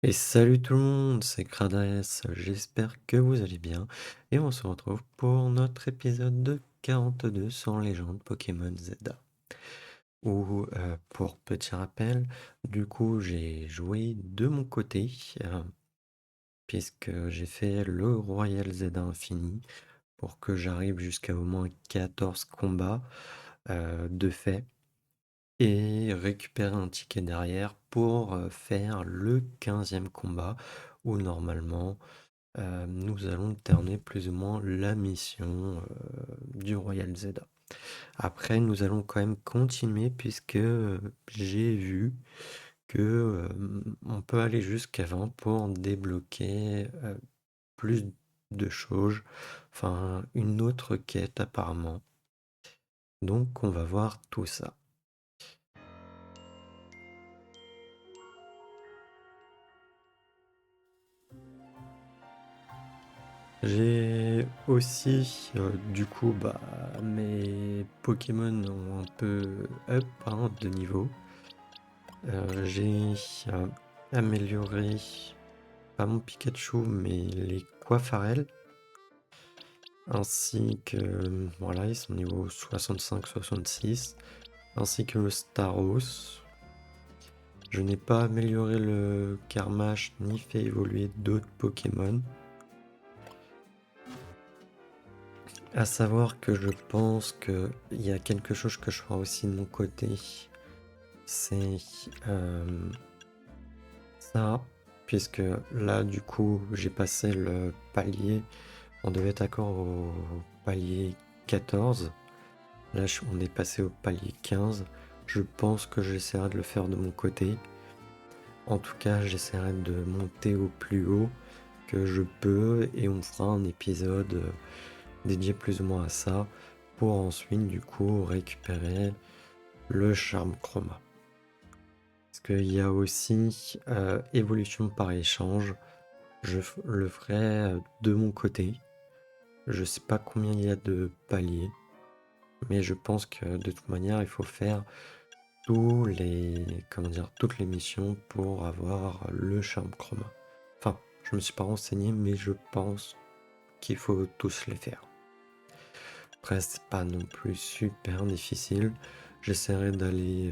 Et salut tout le monde, c'est Kradas, j'espère que vous allez bien. Et on se retrouve pour notre épisode de 42 sur Légende Pokémon Zelda. Où, pour petit rappel, du coup j'ai joué de mon côté, euh, puisque j'ai fait le Royal Zelda Infini pour que j'arrive jusqu'à au moins 14 combats de fait. Et récupérer un ticket derrière pour faire le 15e combat où normalement nous allons terminer plus ou moins la mission du Royal Zelda. Après, nous allons quand même continuer puisque j'ai vu que on peut aller jusqu'à 20 pour débloquer plus de choses, enfin une autre quête apparemment. Donc on va voir tout ça. J'ai aussi, du coup, bah, mes Pokémon ont un peu up hein, de niveau. J'ai amélioré, pas mon Pikachu, mais les Quafarel, ainsi que, voilà, ils sont niveau 65-66, ainsi que le Staros. Je n'ai pas amélioré le Karmash ni fait évoluer d'autres Pokémon. À savoir que je pense qu'il y a quelque chose que je ferai aussi de mon côté. C'est ça. Puisque là, du coup, j'ai passé le palier. On devait être d'accord au palier 14. Là, on est passé au palier 15. Je pense que j'essaierai de le faire de mon côté. En tout cas, j'essaierai de monter au plus haut que je peux. Et on fera un épisode dédié plus ou moins à ça, pour ensuite du coup récupérer le charme chroma. Parce qu'il y a aussi évolution par échange, je le ferai de mon côté. Je sais pas combien il y a de paliers, mais je pense que de toute manière il faut faire toutes les missions pour avoir le charme chroma. Enfin, je me suis pas renseigné, mais je pense qu'il faut tous les faire. Après, c'est pas non plus super difficile. J'essaierai d'aller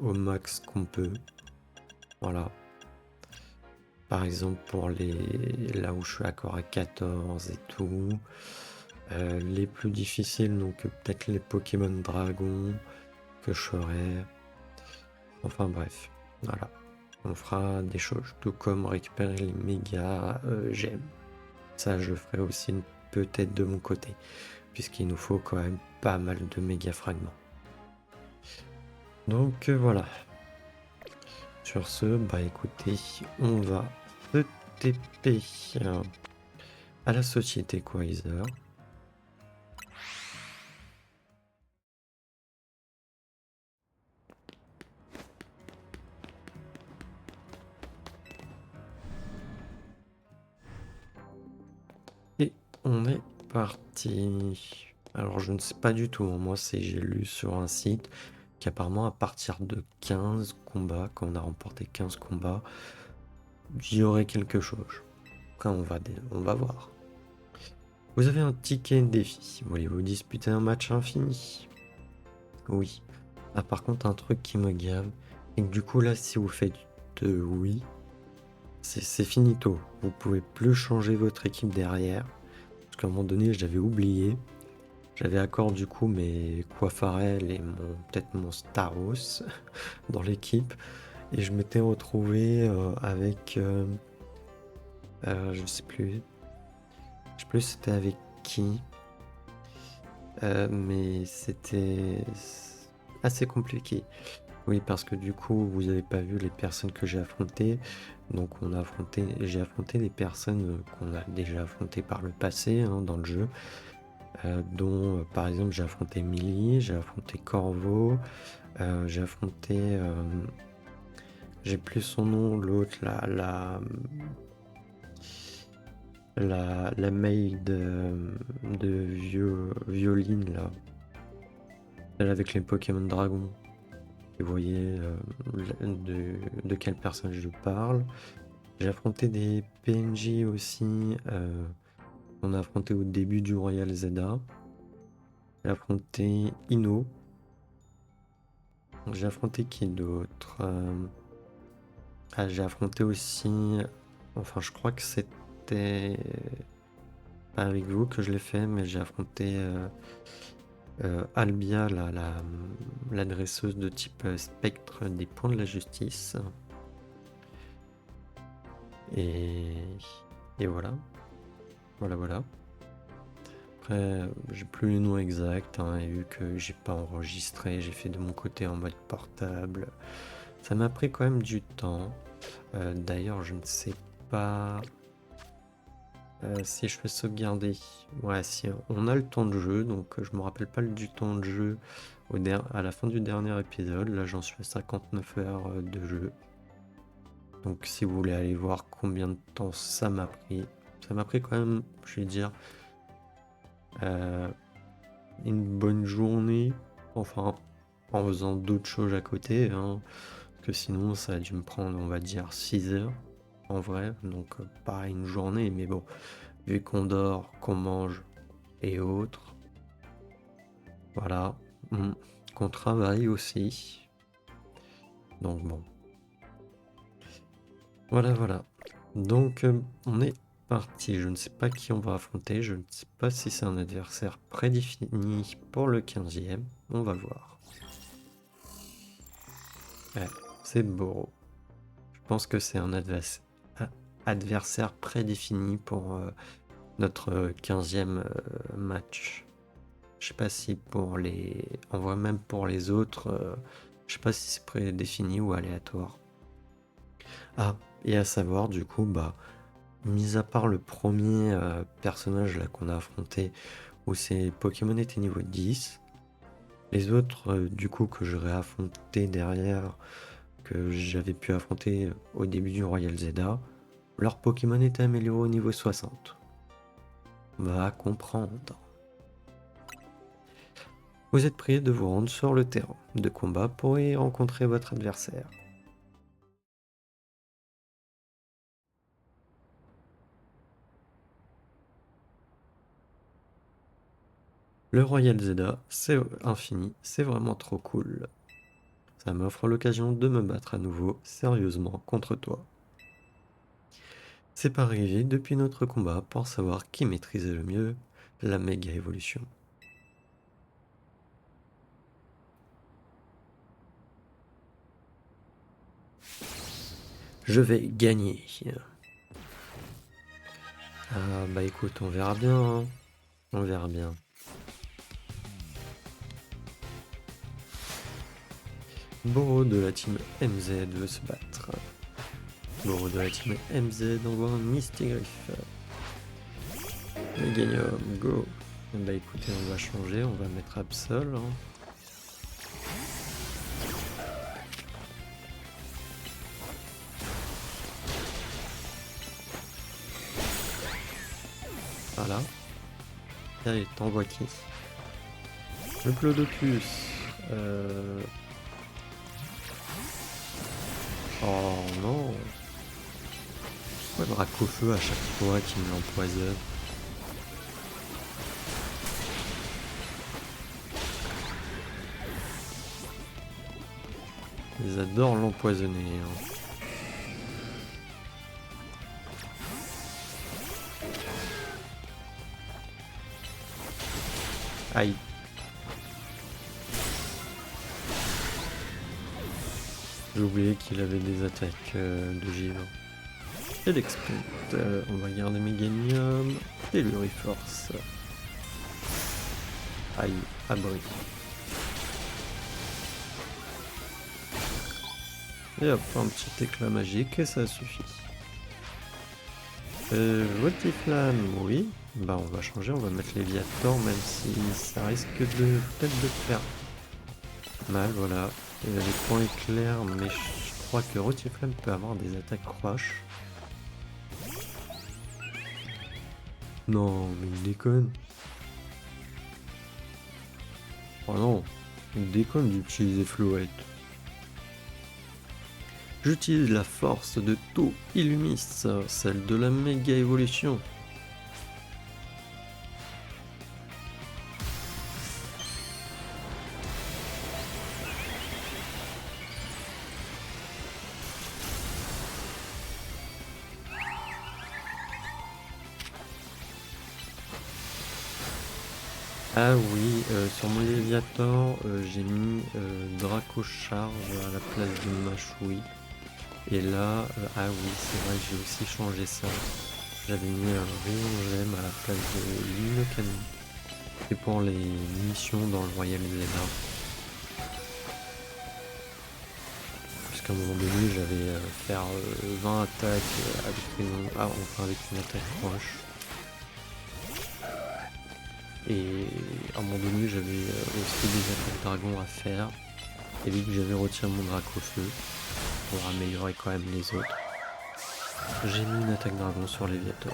au max qu'on peut. Voilà. Par exemple, pour là où je suis encore à 14 et tout. Les plus difficiles, donc peut-être les Pokémon Dragon que je ferai. Enfin bref, voilà. On fera des choses, tout comme récupérer les méga gemmes. Ça, je le ferai aussi peut-être de mon côté, puisqu'il nous faut quand même pas mal de méga fragments. Donc voilà. Sur ce, bah écoutez, on va se TP à la société Quasar. Et on est parti. Alors je ne sais pas du tout, hein. Moi j'ai lu sur un site qu'apparemment à partir de 15 combats, quand on a remporté 15 combats, il y aurait quelque chose. Après on va voir. Vous avez un ticket défi. Voulez-vous disputer un match infini? Oui. Ah par contre un truc qui me gave, et que du coup là si vous faites oui, c'est finito. Vous pouvez plus changer votre équipe derrière. Parce qu'à un moment donné j'avais oublié. J'avais accord du coup mes Quafarel et peut-être mon Staros dans l'équipe. Et je m'étais retrouvé avec... je sais plus. Je sais plus c'était avec qui. Mais c'était assez compliqué. Oui, parce que du coup, vous n'avez pas vu les personnes que j'ai affrontées. Donc j'ai affronté des personnes qu'on a déjà affrontées par le passé hein, dans le jeu. Dont par exemple j'ai affronté Millie, j'ai affronté Corvo, j'ai affronté... j'ai plus son nom, l'autre, la maid de Violine, là. Celle avec les Pokémon Dragon. Vous voyez de quelle personne je parle. J'ai affronté des PNJ aussi. On a affronté au début du Royal Zelda. J'ai affronté Ino. J'ai affronté qui d'autre? J'ai affronté aussi. Enfin, je crois que c'était pas avec vous que je l'ai fait, mais j'ai affronté Albia, la dresseuse de type spectre des points de la justice. Et, et voilà. Voilà. Après, j'ai plus le nom exact, hein, et vu que j'ai pas enregistré, j'ai fait de mon côté en mode portable. Ça m'a pris quand même du temps. D'ailleurs, je ne sais pas si je peux sauvegarder. Ouais, si on a le temps de jeu, donc je me rappelle pas du temps de jeu à la fin du dernier épisode. Là, j'en suis à 59 heures de jeu. Donc, si vous voulez aller voir combien de temps ça m'a pris quand même, je vais dire, une bonne journée. Enfin, en faisant d'autres choses à côté, hein, parce que sinon, ça a dû me prendre, on va dire, 6 heures en vrai. Donc, pas une journée, mais bon, vu qu'on dort, qu'on mange et autres, voilà, qu'on travaille aussi. Donc bon, voilà. Donc on est parti. Je ne sais pas qui on va affronter. Je ne sais pas si c'est un adversaire prédéfini pour le 15e. On va voir. Ouais, c'est Boro. Je pense que c'est un adversaire prédéfini pour notre 15e match. Je sais pas si pour les... En vrai, même pour les autres, je sais pas si c'est prédéfini ou aléatoire. Ah, et à savoir, du coup, mis à part le premier personnage là qu'on a affronté, où ces Pokémon étaient niveau 10, les autres, du coup, que j'aurais affronté derrière, que j'avais pu affronter au début du Royal Zelda, leur Pokémon était amélioré au niveau 60. Va comprendre. Vous êtes prié de vous rendre sur le terrain de combat pour y rencontrer votre adversaire. Le Royal Zelda, c'est infini, c'est vraiment trop cool. Ça m'offre l'occasion de me battre à nouveau, sérieusement, contre toi. C'est pas arrivé depuis notre combat pour savoir qui maîtrisait le mieux la méga évolution. Je vais gagner. Ah bah écoute, on verra bien, hein. On verra bien. Boro de la team MZ veut se battre. Boro de la team MZ envoie un Mistigriff. Meganium, go. Bah écoutez, on va changer, on va mettre Absol. Hein. Voilà. Allez, t'envoies qui? Le Plodocus. Oh non. Pourquoi le rack au feu à chaque fois qu'il me l'empoisonne? Ils adorent l'empoisonner. Hein. Aïe. J'ai oublié qu'il avait des attaques de givre. Et d'exprint. On va garder Meganium. Et le Reforce. Aïe, abri. Et hop, un petit éclat magique et ça suffit. Voltiflame, oui. Bah on va changer, on va mettre Léviator, même si ça risque de peut-être de faire mal, voilà. Il y a des points éclairs, mais je crois que Rotiflame peut avoir des attaques roches. Non, mais il déconne. Oh non, il déconne d'utiliser Flouette. J'utilise la force de tout Illumis, celle de la méga évolution. Ah oui, sur mon Léviator, j'ai mis Draco Charge à la place de Machoui. Et là, ah oui, c'est vrai que j'ai aussi changé ça. J'avais mis un rayon gemme à la place de Lune Canon. C'est pour les missions dans le Royal Zelda. Parce qu'à un moment donné, j'avais faire 20 attaques avec une attaque proche. Et à un moment donné, j'avais aussi des attaques dragon à faire. Et vu que j'avais retiré mon drac au feu, pour améliorer quand même les autres, j'ai mis une attaque dragon sur Léviator.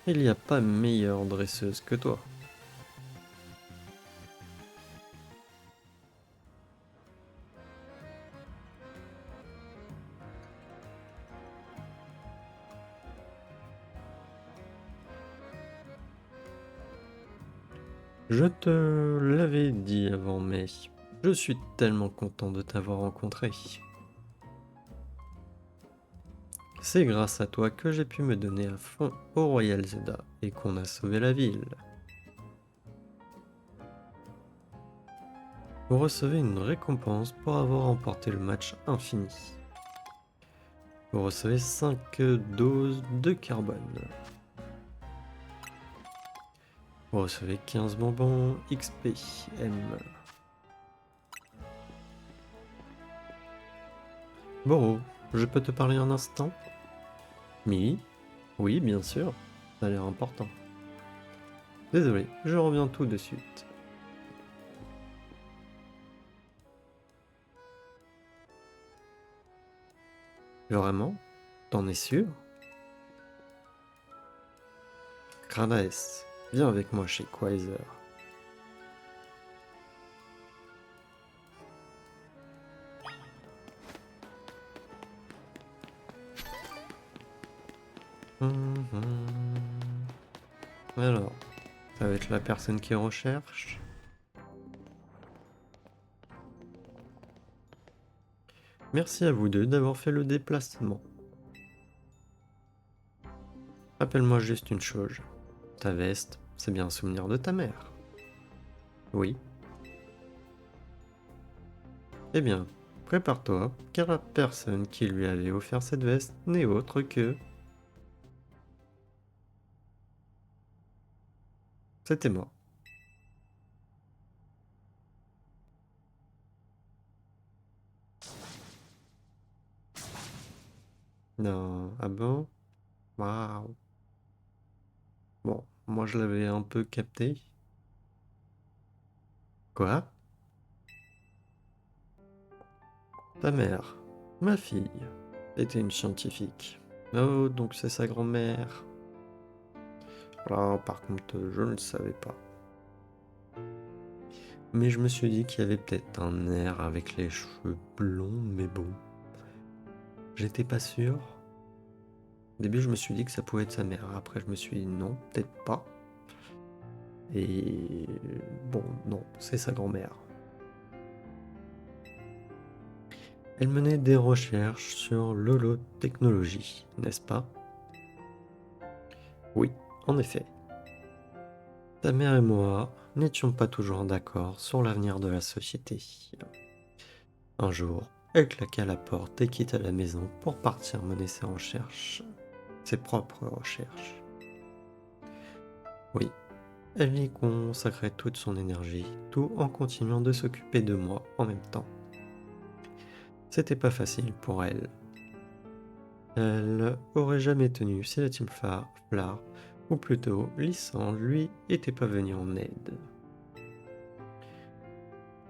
Il n'y a pas meilleure dresseuse que toi. Je te l'avais dit avant, mais je suis tellement content de t'avoir rencontré. C'est grâce à toi que j'ai pu me donner à fond au Royal Zelda et qu'on a sauvé la ville. Vous recevez une récompense pour avoir remporté le match infini. Vous recevez 5 doses de carbone. Vous recevez 15 bonbons XP M. Boro, je peux te parler un instant? Oui, oui, bien sûr, ça a l'air important. Désolé, je reviens tout de suite. Vraiment? T'en es sûr? Gradaes, viens avec moi chez Quaiser. Alors, ça va être la personne qui recherche. Merci à vous deux d'avoir fait le déplacement. Rappelle-moi juste une chose. Ta veste, c'est bien un souvenir de ta mère. Oui. Eh bien, prépare-toi, car la personne qui lui avait offert cette veste n'est autre que... C'était moi. Non, ah bon? Waouh. Bon, moi je l'avais un peu capté. Quoi? Ta mère, ma fille, était une scientifique. Oh, donc c'est sa grand-mère. Là, par contre, je ne le savais pas. Mais je me suis dit qu'il y avait peut-être un air avec les cheveux blonds, mais bon. J'étais pas sûr. Au début, je me suis dit que ça pouvait être sa mère. Après, je me suis dit non, peut-être pas. Et bon, non, c'est sa grand-mère. Elle menait des recherches sur l'holotechnologie, n'est-ce pas? Oui, en effet. Ta mère et moi n'étions pas toujours d'accord sur l'avenir de la société. Un jour, elle claqua la porte et quitta la maison pour partir mener ses recherches. Ses propres recherches. Oui, elle y consacrait toute son énergie, tout en continuant de s'occuper de moi en même temps. C'était pas facile pour elle. Elle aurait jamais tenu si la Team Flar, ou plutôt Lissan, lui, était pas venu en aide.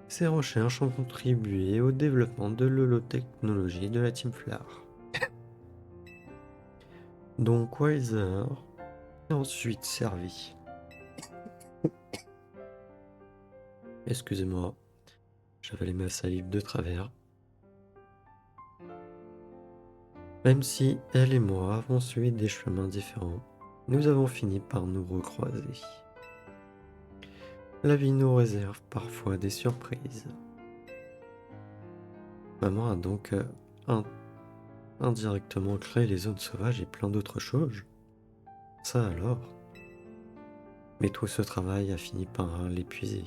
Ces recherches ont contribué au développement de l'holotechnologie de la Team Flar. Donc Weiser est ensuite servi. Excusez-moi, j'avais ma salive de travers. Même si elle et moi avons suivi des chemins différents, nous avons fini par nous recroiser. La vie nous réserve parfois des surprises. Maman a donc in- indirectement créé les zones sauvages et plein d'autres choses. Ça alors. Mais tout ce travail a fini par l'épuiser.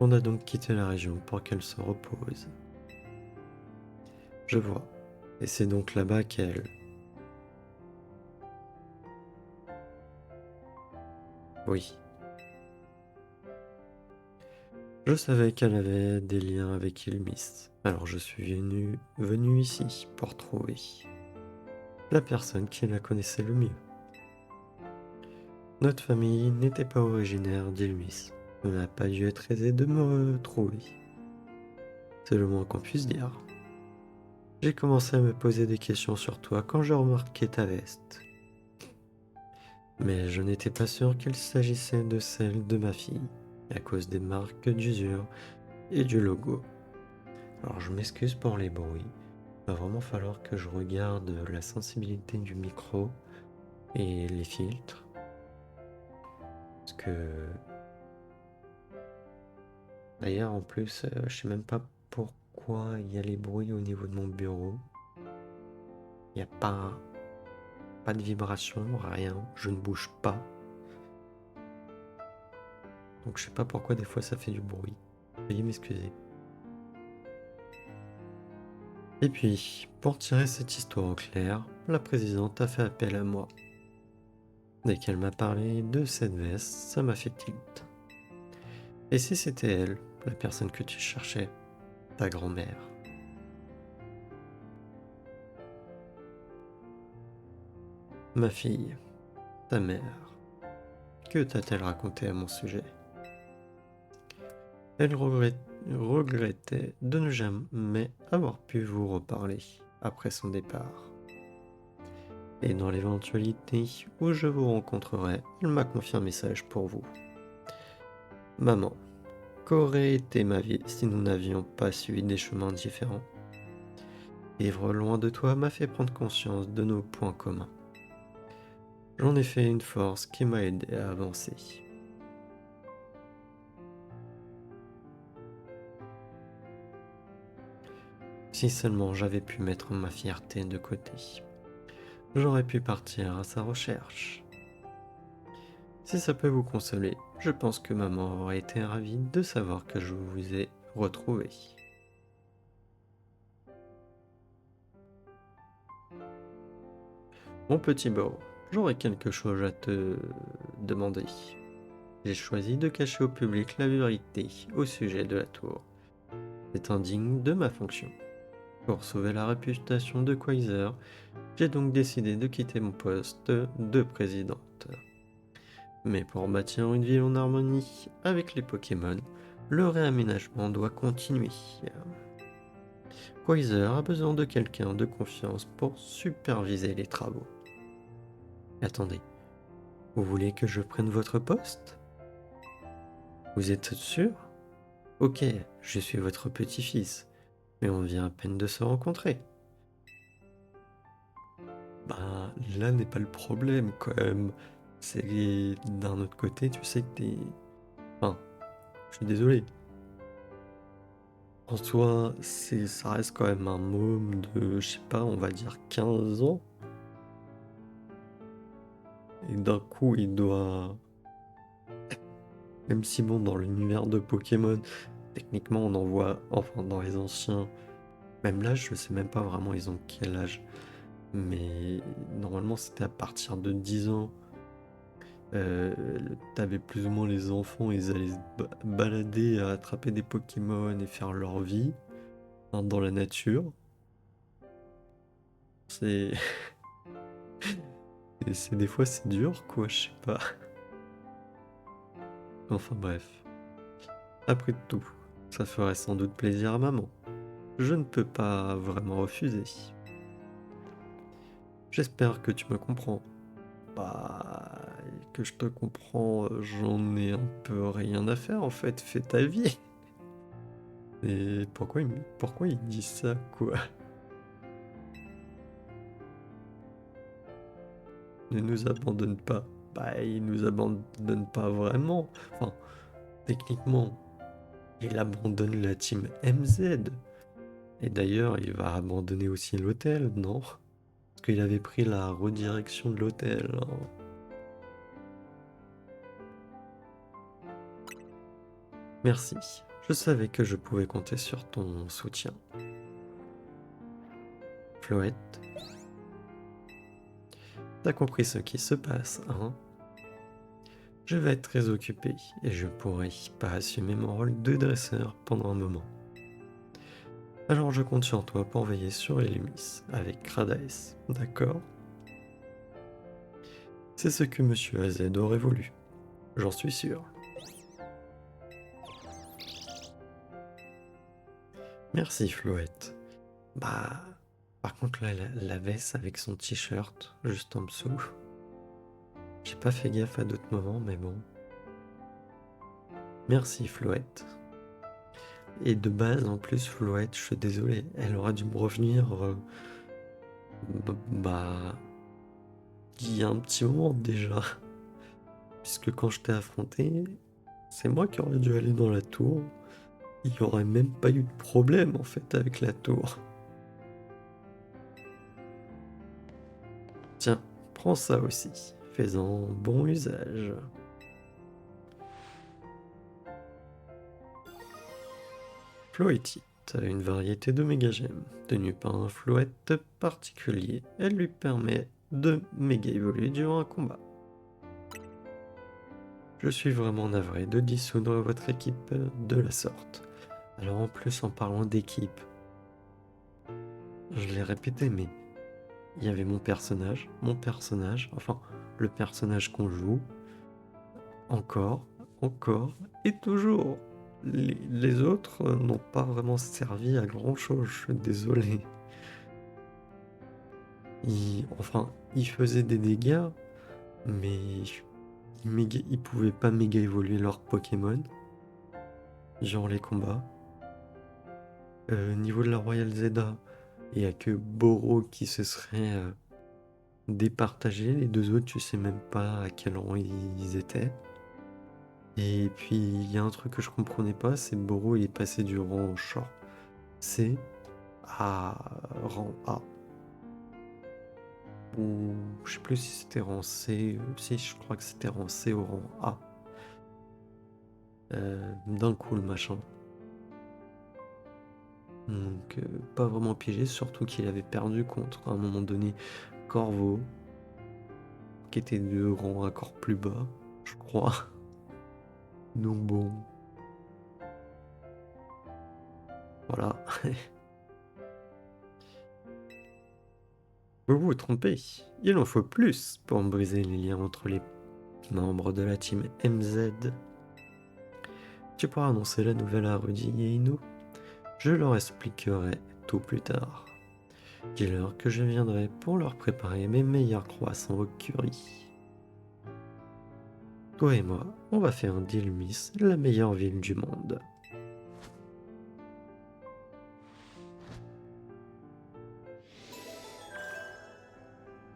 On a donc quitté la région pour qu'elle se repose. Je vois. Et c'est donc là-bas qu'elle... Oui. Je savais qu'elle avait des liens avec Ilmis. Alors je suis venu ici pour trouver la personne qui la connaissait le mieux. Notre famille n'était pas originaire d'Ilmis. Il n'a pas dû être aisé de me retrouver. C'est le moins qu'on puisse dire. J'ai commencé à me poser des questions sur toi quand j'ai remarqué ta veste. Mais je n'étais pas sûr qu'il s'agissait de celle de ma fille, à cause des marques d'usure et du logo. Alors je m'excuse pour les bruits. Il va vraiment falloir que je regarde la sensibilité du micro et les filtres. Parce que... D'ailleurs en plus, je sais même pas pourquoi il y a les bruits au niveau de mon bureau. Il n'y a pas de vibration, rien. Je ne bouge pas. Donc je sais pas pourquoi des fois ça fait du bruit. Veuillez m'excuser. Et puis, pour tirer cette histoire au clair, la présidente a fait appel à moi. Dès qu'elle m'a parlé de cette veste, ça m'a fait tilt. Et si c'était elle, la personne que tu cherchais, ta grand-mère? Ma fille, ta mère, que t'a-t-elle raconté à mon sujet? Elle regrettait de ne jamais avoir pu vous reparler après son départ. Et dans l'éventualité où je vous rencontrerai, elle m'a confié un message pour vous. Maman, qu'aurait été ma vie si nous n'avions pas suivi des chemins différents? Vivre loin de toi m'a fait prendre conscience de nos points communs. J'en ai fait une force qui m'a aidé à avancer. Si seulement j'avais pu mettre ma fierté de côté, j'aurais pu partir à sa recherche. Si ça peut vous consoler, je pense que maman aurait été ravie de savoir que je vous ai retrouvé. Mon petit Bo, j'aurais quelque chose à te demander. J'ai choisi de cacher au public la vérité au sujet de la tour. C'est indigne de ma fonction. Pour sauver la réputation de Quasar, j'ai donc décidé de quitter mon poste de présidente. Mais pour bâtir une ville en harmonie avec les Pokémon, le réaménagement doit continuer. Quasar a besoin de quelqu'un de confiance pour superviser les travaux. Attendez, vous voulez que je prenne votre poste? Vous êtes sûr? Ok, je suis votre petit-fils, mais on vient à peine de se rencontrer. Bah, là n'est pas le problème quand même. C'est d'un autre côté, tu sais que t'es... Enfin, je suis désolé. En soi, ça reste quand même un môme de, je sais pas, on va dire 15 ans. Et d'un coup, il doit... Même si bon, dans l'univers de Pokémon, techniquement, on en voit, enfin, dans les anciens, même là, je sais même pas vraiment ils ont quel âge. Mais normalement, c'était à partir de 10 ans. T'avais plus ou moins les enfants, ils allaient se balader à attraper des Pokémon et faire leur vie hein, dans la nature. C'est... des fois c'est dur quoi, je sais pas. Enfin bref. Après tout, ça ferait sans doute plaisir à maman. Je ne peux pas vraiment refuser. J'espère que tu me comprends. Bah, que je te comprends, j'en ai un peu rien à faire en fait, fais ta vie. Et pourquoi il dit ça, quoi? ne nous abandonne pas. Bah, il nous abandonne pas vraiment. Enfin, techniquement, il abandonne la team MZ. Et d'ailleurs, il va abandonner aussi l'hôtel, non? Parce qu'il avait pris la redirection de l'hôtel, hein. Merci. Je savais que je pouvais compter sur ton soutien. Floette, t'as compris ce qui se passe, hein? Je vais être très occupé et je pourrai pas assumer mon rôle de dresseur pendant un moment. Alors je compte sur toi pour veiller sur Elimis avec Kradaes, d'accord? C'est ce que Monsieur AZ aurait voulu, j'en suis sûr. Merci Floette. Bah, par contre là, la veste avec son t-shirt juste en dessous. J'ai pas fait gaffe à d'autres moments, mais bon. Merci Floette. Et de base, en plus, Floette, je suis désolé, elle aura dû me revenir bah, il y a un petit moment déjà. Puisque quand je t'ai affronté, c'est moi qui aurais dû aller dans la tour. Il n'y aurait même pas eu de problème en fait avec la tour. Tiens, prends ça aussi. Fais-en bon usage. Floetite, une variété de méga-gemmes, tenue par un Floette particulier. Elle lui permet de méga évoluer durant un combat. Je suis vraiment navré de dissoudre votre équipe de la sorte. Alors en plus, en parlant d'équipe, je l'ai répété, mais il y avait mon personnage, enfin le personnage qu'on joue, encore et toujours. Les autres n'ont pas vraiment servi à grand chose, je suis désolé. Ils faisaient des dégâts, mais ils pouvaient pas méga évoluer leur Pokémon, genre les combats. Niveau de la Royal Zeta, il n'y a que Boro qui se serait départagé. Les deux autres, tu sais même pas à quel rang ils étaient. Et puis, il y a un truc que je comprenais pas, c'est Boro, il est passé du rang genre C à rang A. Ou je sais plus si c'était rang C. Si, je crois que c'était rang C au rang A. D'un coup, le machin. Donc, pas vraiment piégé, surtout qu'il avait perdu contre, à un moment donné, Corvo, qui était de rang encore plus bas, je crois. Donc bon. Voilà. Vous vous trompez, il en faut plus pour briser les liens entre les membres de la team MZ. Tu pourras annoncer la nouvelle à Rudy et Ino. Je leur expliquerai tout plus tard. Dis-leur que je viendrai pour leur préparer mes meilleurs croissants au curry. Toi et moi, on va faire d'Ilmis la meilleure ville du monde.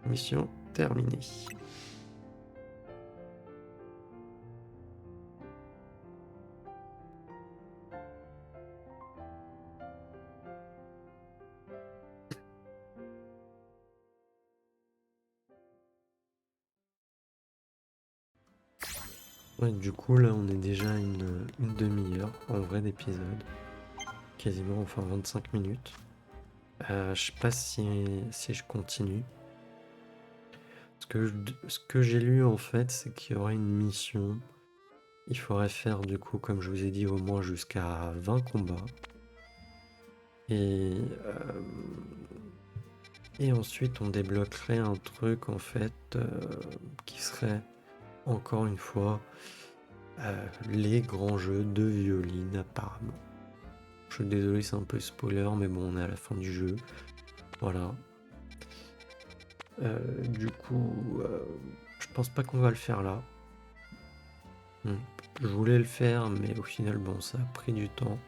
Mission terminée. Ouais, du coup, là, on est déjà une demi-heure en vrai d'épisode. Quasiment, enfin 25 minutes. Je sais pas si je continue. Ce que j'ai lu, en fait, c'est qu'il y aurait une mission. Il faudrait faire, du coup, comme je vous ai dit, au moins jusqu'à 20 combats. Et, et ensuite, on débloquerait un truc, en fait, qui serait, encore une fois, les grands jeux de violine, apparemment. Je suis désolé, c'est un peu spoiler, mais bon, on est à la fin du jeu. Voilà. Du coup, je pense pas qu'on va le faire là. Je voulais le faire, mais au final, bon, ça a pris du temps.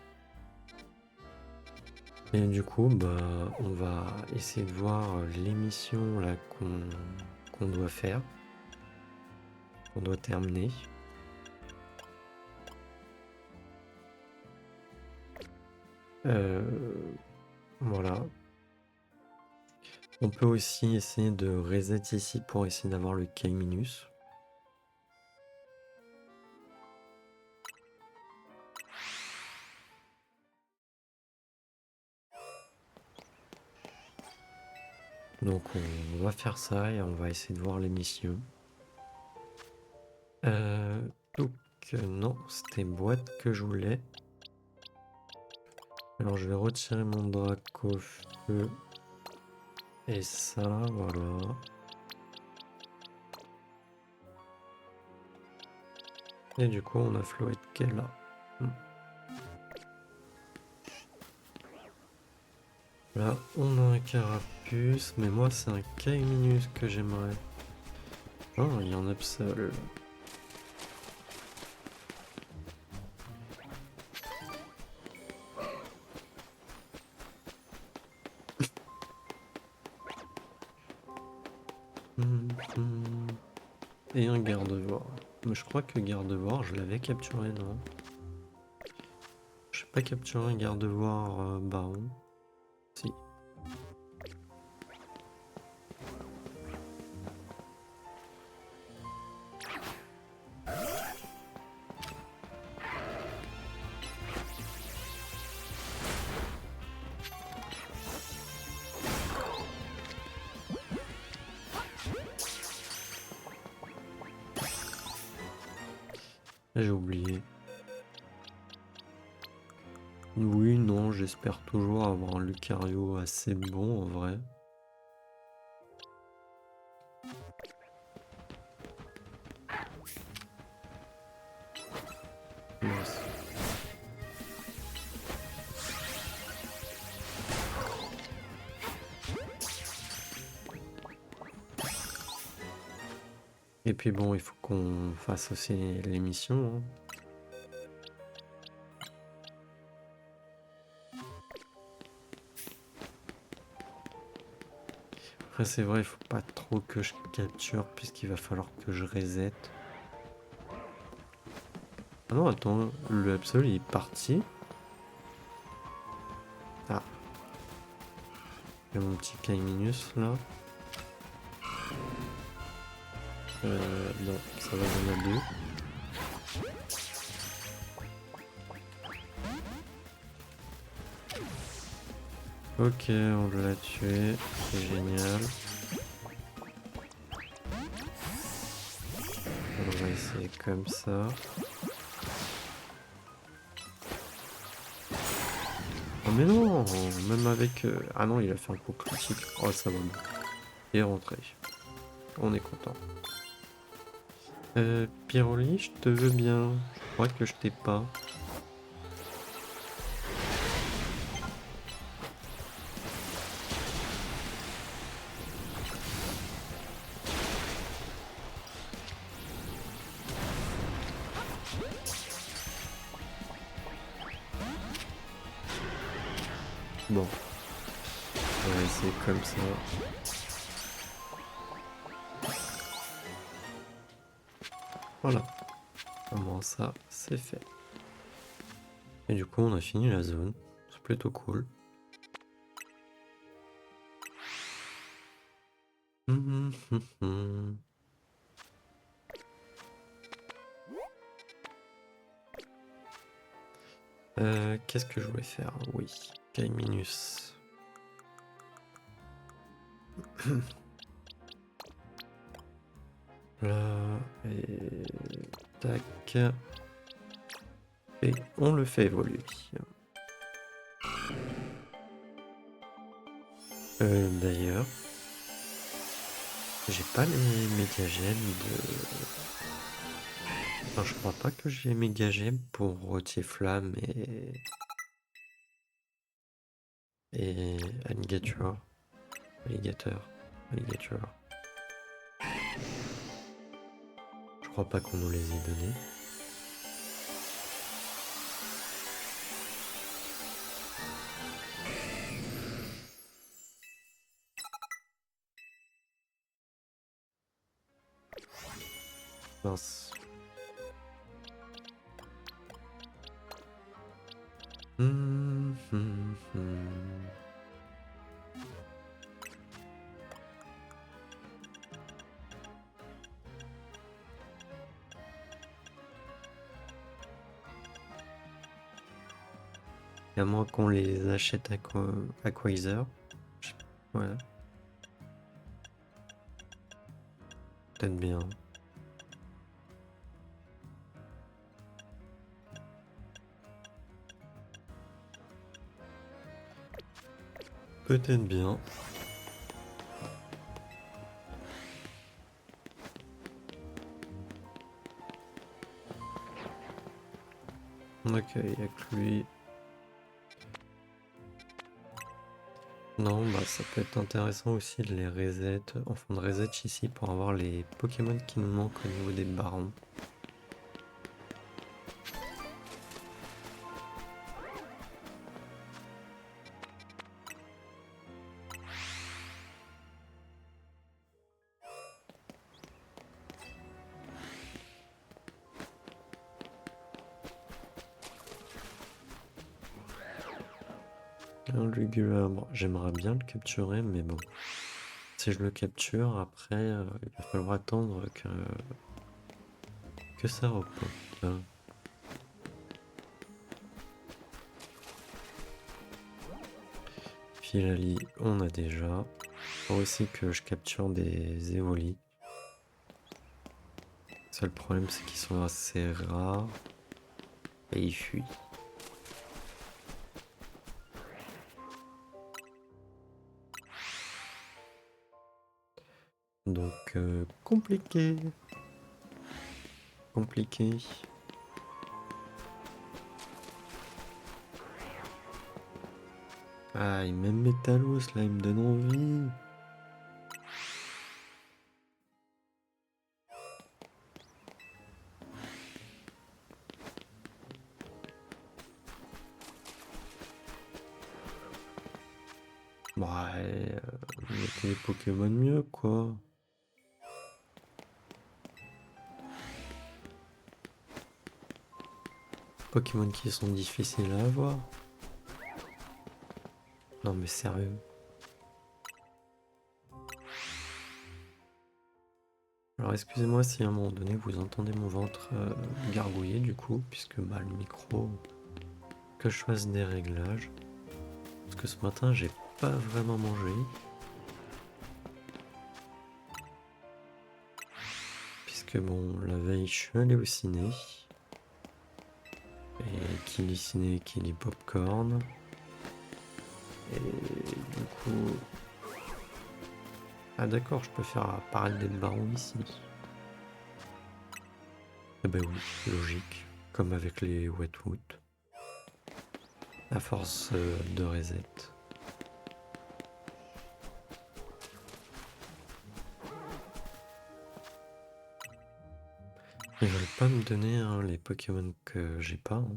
Et du coup, bah, on va essayer de voir l'émission là qu'on doit faire, qu'on doit terminer. Voilà. On peut aussi essayer de reset ici pour essayer d'avoir le K-. Donc on va faire ça et on va essayer de voir les missions. Donc non, c'était boîte que je voulais. Alors je vais retirer mon Dracaufeu. Et ça, voilà. Et du coup on a Floette qui est là. Là on a un Carapuce, mais moi c'est un K- que j'aimerais. Oh, il y en a Absol. Et un Gardevoir. Mais je crois que Gardevoir, je l'avais capturé, non? Je sais pas capturer un Gardevoir baron. Si. J'ai oublié. Oui, non, j'espère toujours avoir un Lucario assez bon en vrai. Mince. Et puis bon, il faut qu'on fasse aussi l'émission. Après c'est vrai, il faut pas trop que je capture puisqu'il va falloir que je reset. Ah non, attends, le Absol il est parti. Ah. Il y a mon petit K- là. Non, ça va, j'en ai deux. Ok, on l'a tué, c'est génial. On va essayer comme ça. Oh mais non, même avec... Ah non, il a fait un coup critique. Oh, ça va bien. Il est rentré. On est content. Pyroli, je te veux bien. Je crois que je t'ai pas. Bon. On va essayer comme ça. Voilà. Au moins ça, c'est fait. Et du coup, on a fini la zone. C'est plutôt cool. Qu'est-ce que je voulais faire? Oui, K-. Là, et tac. Et on le fait évoluer. D'ailleurs, j'ai pas les mégagemmes de... Enfin, je crois pas que j'ai les mégagemmes pour Rôtier Flamme et Alligator. Alligator. Je crois pas qu'on nous les ait donnés. Mince. Hum, hum, hum. À moins qu'on les achète à Quasar. Voilà. Peut-être bien. Peut-être bien. Ok, il n'y a que lui. Non, bah ça peut être intéressant aussi de les reset, enfin de reset ici pour avoir les Pokémon qui nous manquent au niveau des barons. Un Lugulabre, j'aimerais bien le capturer, mais bon. Si je le capture, après, il va falloir attendre que ça repop. Filali, on a déjà. Faut aussi que je capture des Evoli. Seul problème, c'est qu'ils sont assez rares. Et ils fuient. Donc, compliqué. Compliqué. Ah, même Métalos, là, il me donne envie. Ouais, mettez les Pokémon mieux, quoi. Pokémon qui sont difficiles à avoir. Non, mais sérieux. Alors excusez-moi si à un moment donné vous entendez mon ventre gargouiller du coup, puisque bah, le micro, que je fasse des réglages. Parce que ce matin j'ai pas vraiment mangé. Puisque bon, la veille je suis allé au ciné. Et qui dit ciné, qui dit popcorn. Et du coup... Ah d'accord, je peux faire apparaître des barons ici. Eh ben oui, logique. Comme avec les Wetwood. À force de reset. Ils veulent pas me donner hein, les Pokémon que j'ai pas. Hein.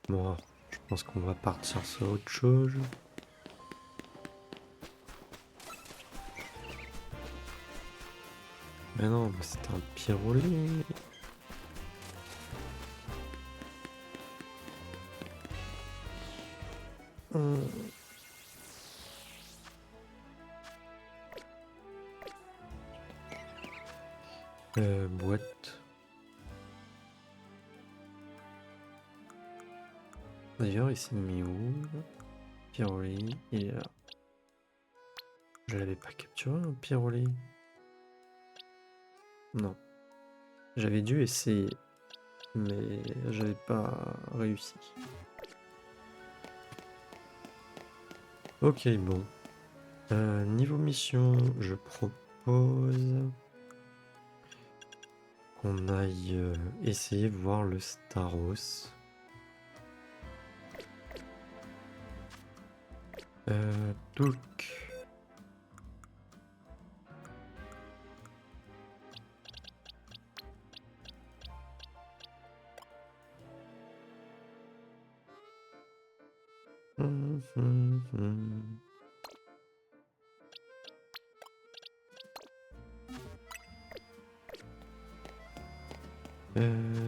Bon, je pense qu'on va partir sur autre chose. Mais non, mais c'est un pyroli. Boîte. D'ailleurs, il s'est mis où? Pyroli, il est là. Je l'avais pas capturé, un pyroli. Non. J'avais dû essayer, mais j'avais pas réussi. Ok, bon. Niveau mission, je propose qu'on aille essayer de voir le Staros. Donc...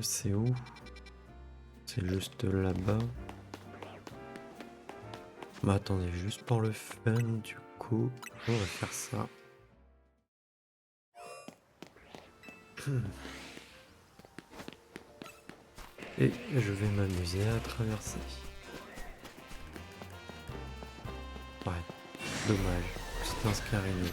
C'est où? C'est juste là-bas. Bah attendez, juste pour le fun, du coup, on va faire ça. Et je vais m'amuser à traverser. Ouais, dommage, c'est un Scarini.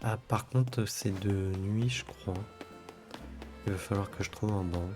Ah, par contre, c'est de nuit, je crois. Il va falloir que je trouve un banc.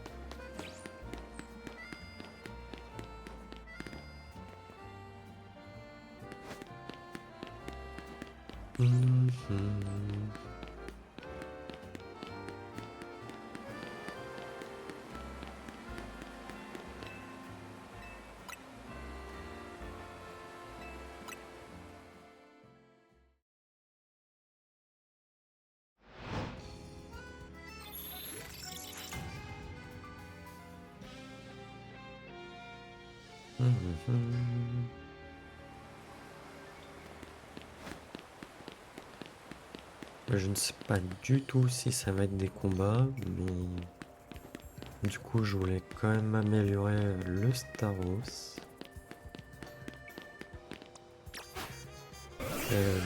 Je ne sais pas du tout si ça va être des combats, mais du coup je voulais quand même améliorer le Staros.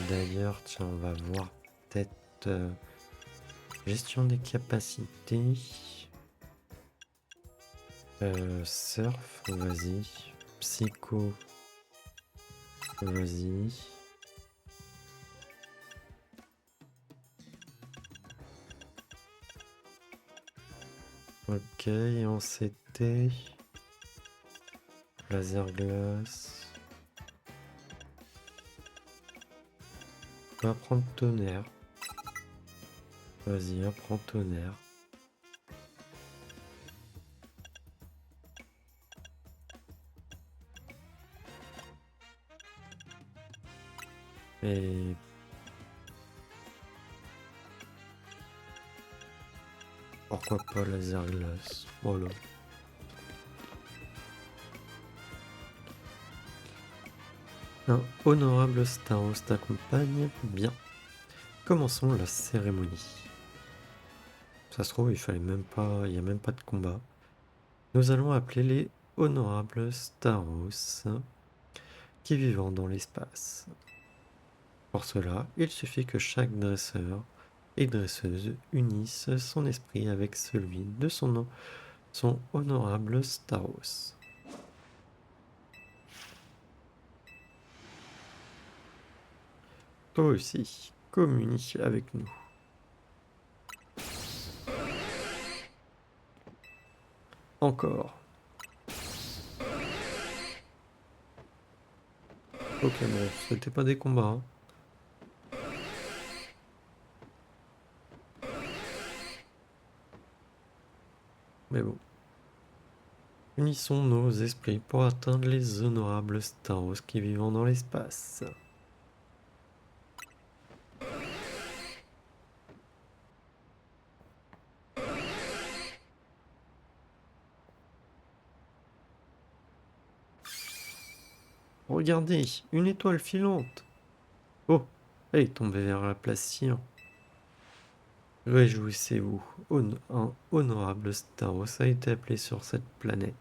D'ailleurs, tiens, on va voir peut-être gestion des capacités. Surf, vas-y. Psycho, vas-y. Ok, et on s'était... Laser glace. On va prendre tonnerre. Vas-y, apprends tonnerre. Et... pourquoi pas laser glace? Voilà. Un honorable Staros t'accompagne. Bien. Commençons la cérémonie. Ça se trouve, il fallait même pas... il n'y a même pas de combat. Nous allons appeler les honorables Staros qui vivent dans l'espace. Pour cela, il suffit que chaque dresseur et dresseuse unisse son esprit avec celui de son honorable Staros. Toi aussi, communique avec nous. Encore. Ok, bon, c'était pas des combats. Mais bon. Unissons nos esprits pour atteindre les honorables Staros qui vivent dans l'espace. Regardez, une étoile filante. Oh, elle est tombée vers la place Sion. Réjouissez-vous, un honorable Staros a été appelé sur cette planète.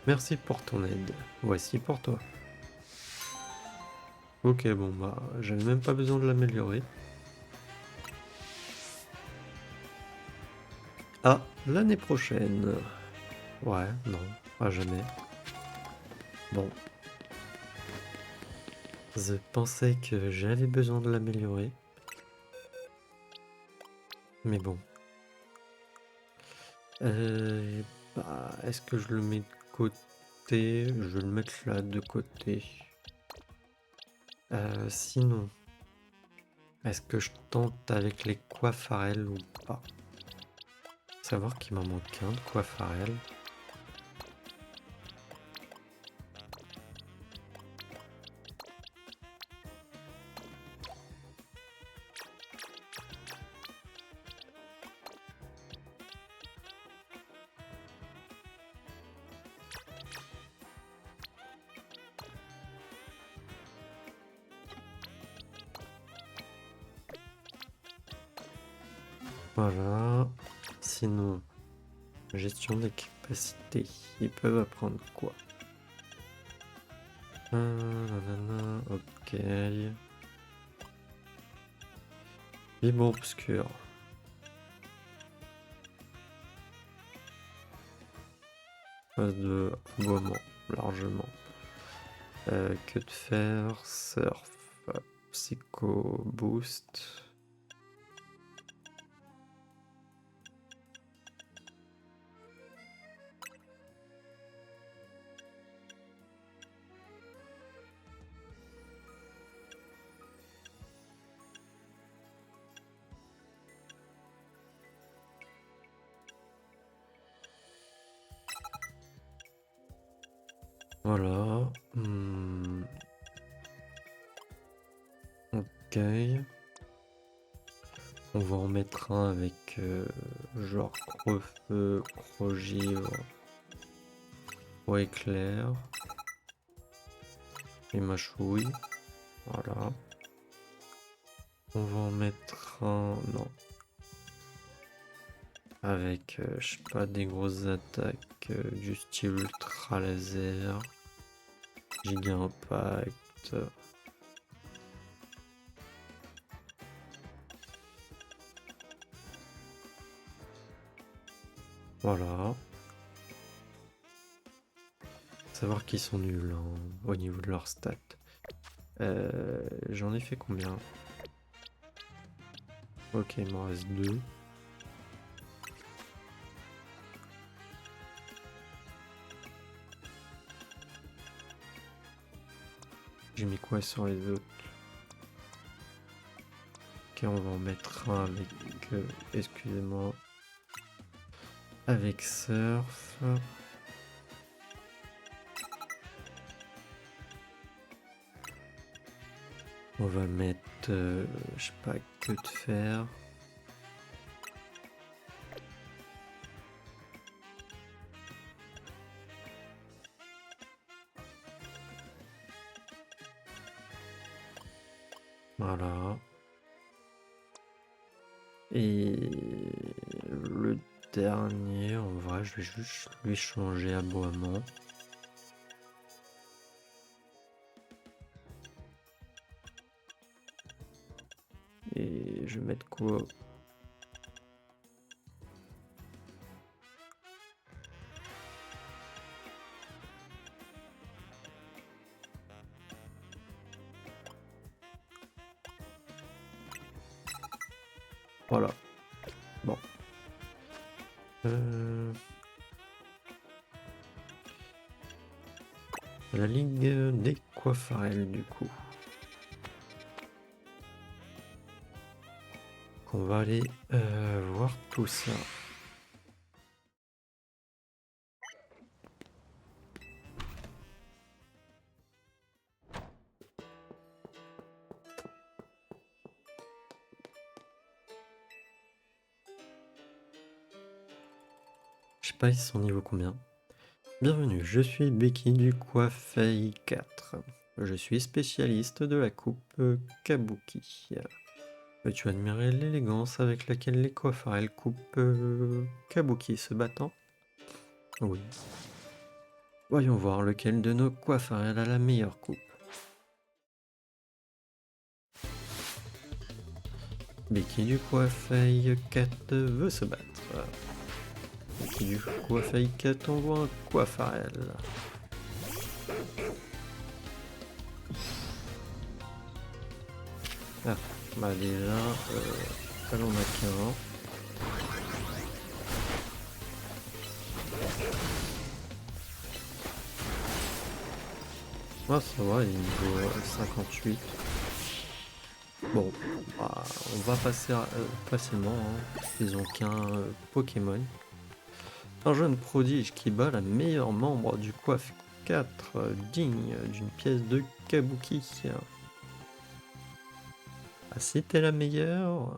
Merci pour ton aide. Voici pour toi. Ok, bon bah, j'avais même pas besoin de l'améliorer. Ah, l'année prochaine. Ouais, non, pas jamais. Bon. Je pensais que j'avais besoin de l'améliorer. Mais bon. Bah, est-ce que je le mets de côté? Je vais le mettre là de côté. Sinon, est-ce que je tente avec les coiffarelles ou pas? Savoir qu'il m'en manque un de coiffarelles. Voilà. Sinon, gestion des capacités. Ils peuvent apprendre quoi? Nanana, ok. Vibre obscur. Phase de aboiement, largement. Que de faire? Surf. Psycho boost. Voilà. Ok. On va en mettre un avec genre creux-feu, givre, ou éclair. Et mâchouille. Voilà. On va en mettre un. Non. Avec, je sais pas, des grosses attaques du style ultra laser. Giga impact. Voilà. Savoir qu'ils sont nuls hein, au niveau de leurs stats. J'en ai fait combien? Ok, il m'en reste 2. J'ai mis quoi sur les autres? Ok, on va en mettre un avec... excusez-moi. Avec surf. On va mettre, je sais pas, que de fer. Voilà. Et le dernier, en vrai, je vais juste lui changer aboiement. Et je vais mettre quoi? Voilà. Bon. La ligue des coiffarelles, du coup. On va aller voir tout ça. Je sais pas, ils sont niveau combien. Bienvenue, je suis Becky du Coiffei 4. Je suis spécialiste de la coupe Kabuki. Peux-tu admirer l'élégance avec laquelle les coiffeurs coupent Kabuki se battant? Oui. Voyons voir lequel de nos coiffeurs a la meilleure coupe. Becky du Coiffei 4 veut se battre. Becky du Coiffei 4 envoie un coiffarel. Ah, bah déjà, elle en a qu'un. Ah ça va, il est niveau 58. Bon, bah, on va passer facilement, hein. Ils ont qu'un Pokémon. Un jeune prodige qui bat la meilleure membre du Coiffe 4, digne d'une pièce de Kabuki. Ah si t'es la meilleure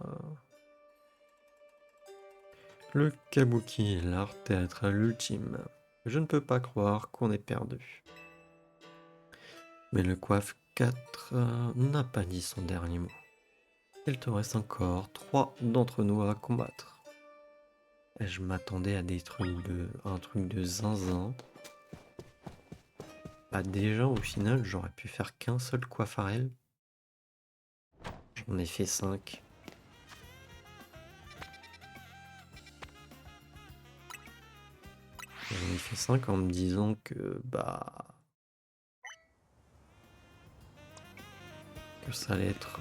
Le Kabuki est l'art théâtral ultime. Je ne peux pas croire qu'on ait perdu. Mais le Coiffe 4 n'a pas dit son dernier mot. Il te reste encore 3 d'entre nous à combattre. Et je m'attendais à un truc de zinzin. Bah déjà, au final, j'aurais pu faire qu'un seul coiffarel. J'en ai fait 5. J'en ai fait 5 en me disant que, que ça allait être...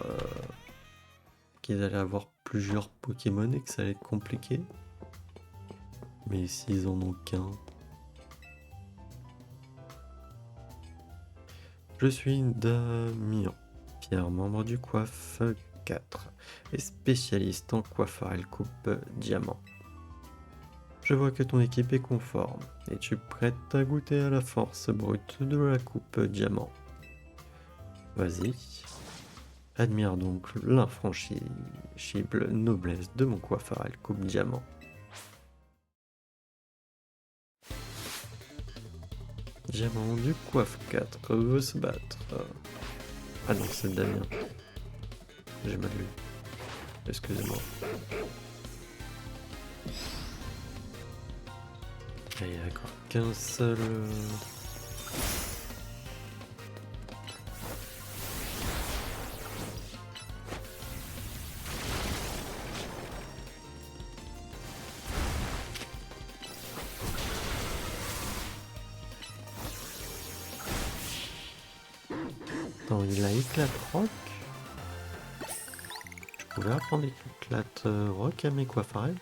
qu'ils allaient avoir plusieurs Pokémon et que ça allait être compliqué. Mais s'ils en ont qu'un... Je suis Damien, fier membre du Coiffe 4 et spécialiste en coiffarel coupe diamant. Je vois que ton équipe est conforme. Es-tu prête à goûter à la force brute de la coupe diamant? Vas-y. Admire donc l'infranchissable noblesse de mon coiffarel coupe diamant. Diamant du Coiffe 4 veut se battre. Ah non, c'est Damien. J'ai mal lu. Excusez-moi. Il n'y a encore qu'un seul... Attends, il a éclate rock. Je pouvais apprendre éclate rock à mes coiffarels.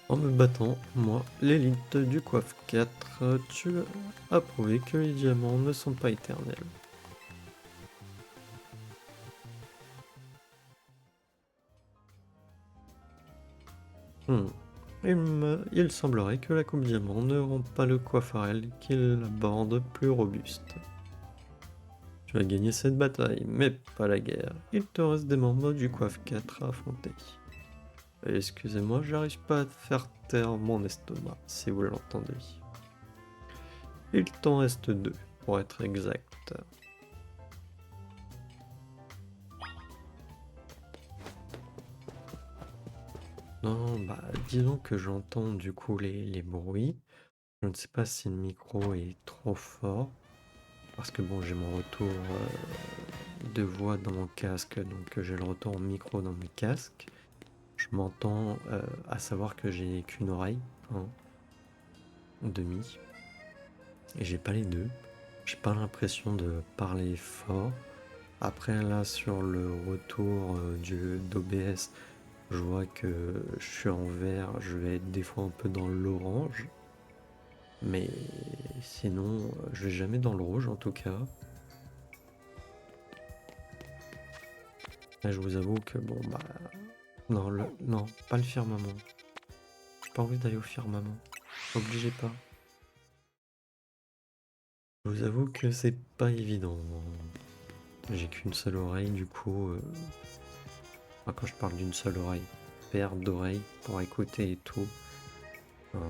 En me battant, moi, l'élite du Coiffe 4, tu as prouvé que les diamants ne sont pas éternels. Il semblerait que la coupe diamant ne rend pas le coiffarel qu'il aborde plus robuste. Tu as gagné cette bataille, mais pas la guerre. Il te reste des membres du Coiffe 4 à affronter. Excusez-moi, j'arrive pas à faire taire mon estomac, si vous l'entendez. Il t'en reste 2, pour être exact. Non, disons que j'entends du coup les bruits. Je ne sais pas si le micro est trop fort. Parce que bon, j'ai mon retour de voix dans mon casque, donc j'ai le retour en micro dans mon casque. Je m'entends, à savoir que j'ai qu'une oreille, hein, demi. Et j'ai pas les deux. J'ai pas l'impression de parler fort. Après là, sur le retour d'OBS, je vois que je suis en vert, je vais être des fois un peu dans l'orange. Mais sinon, je vais jamais dans le rouge en tout cas. Là, je vous avoue que bon non, non, pas le firmament. J'ai pas envie d'aller au firmament. Obligez pas. Je vous avoue que c'est pas évident. J'ai qu'une seule oreille, du coup. Enfin, quand je parle d'une seule oreille, paire d'oreilles pour écouter et tout. Hein.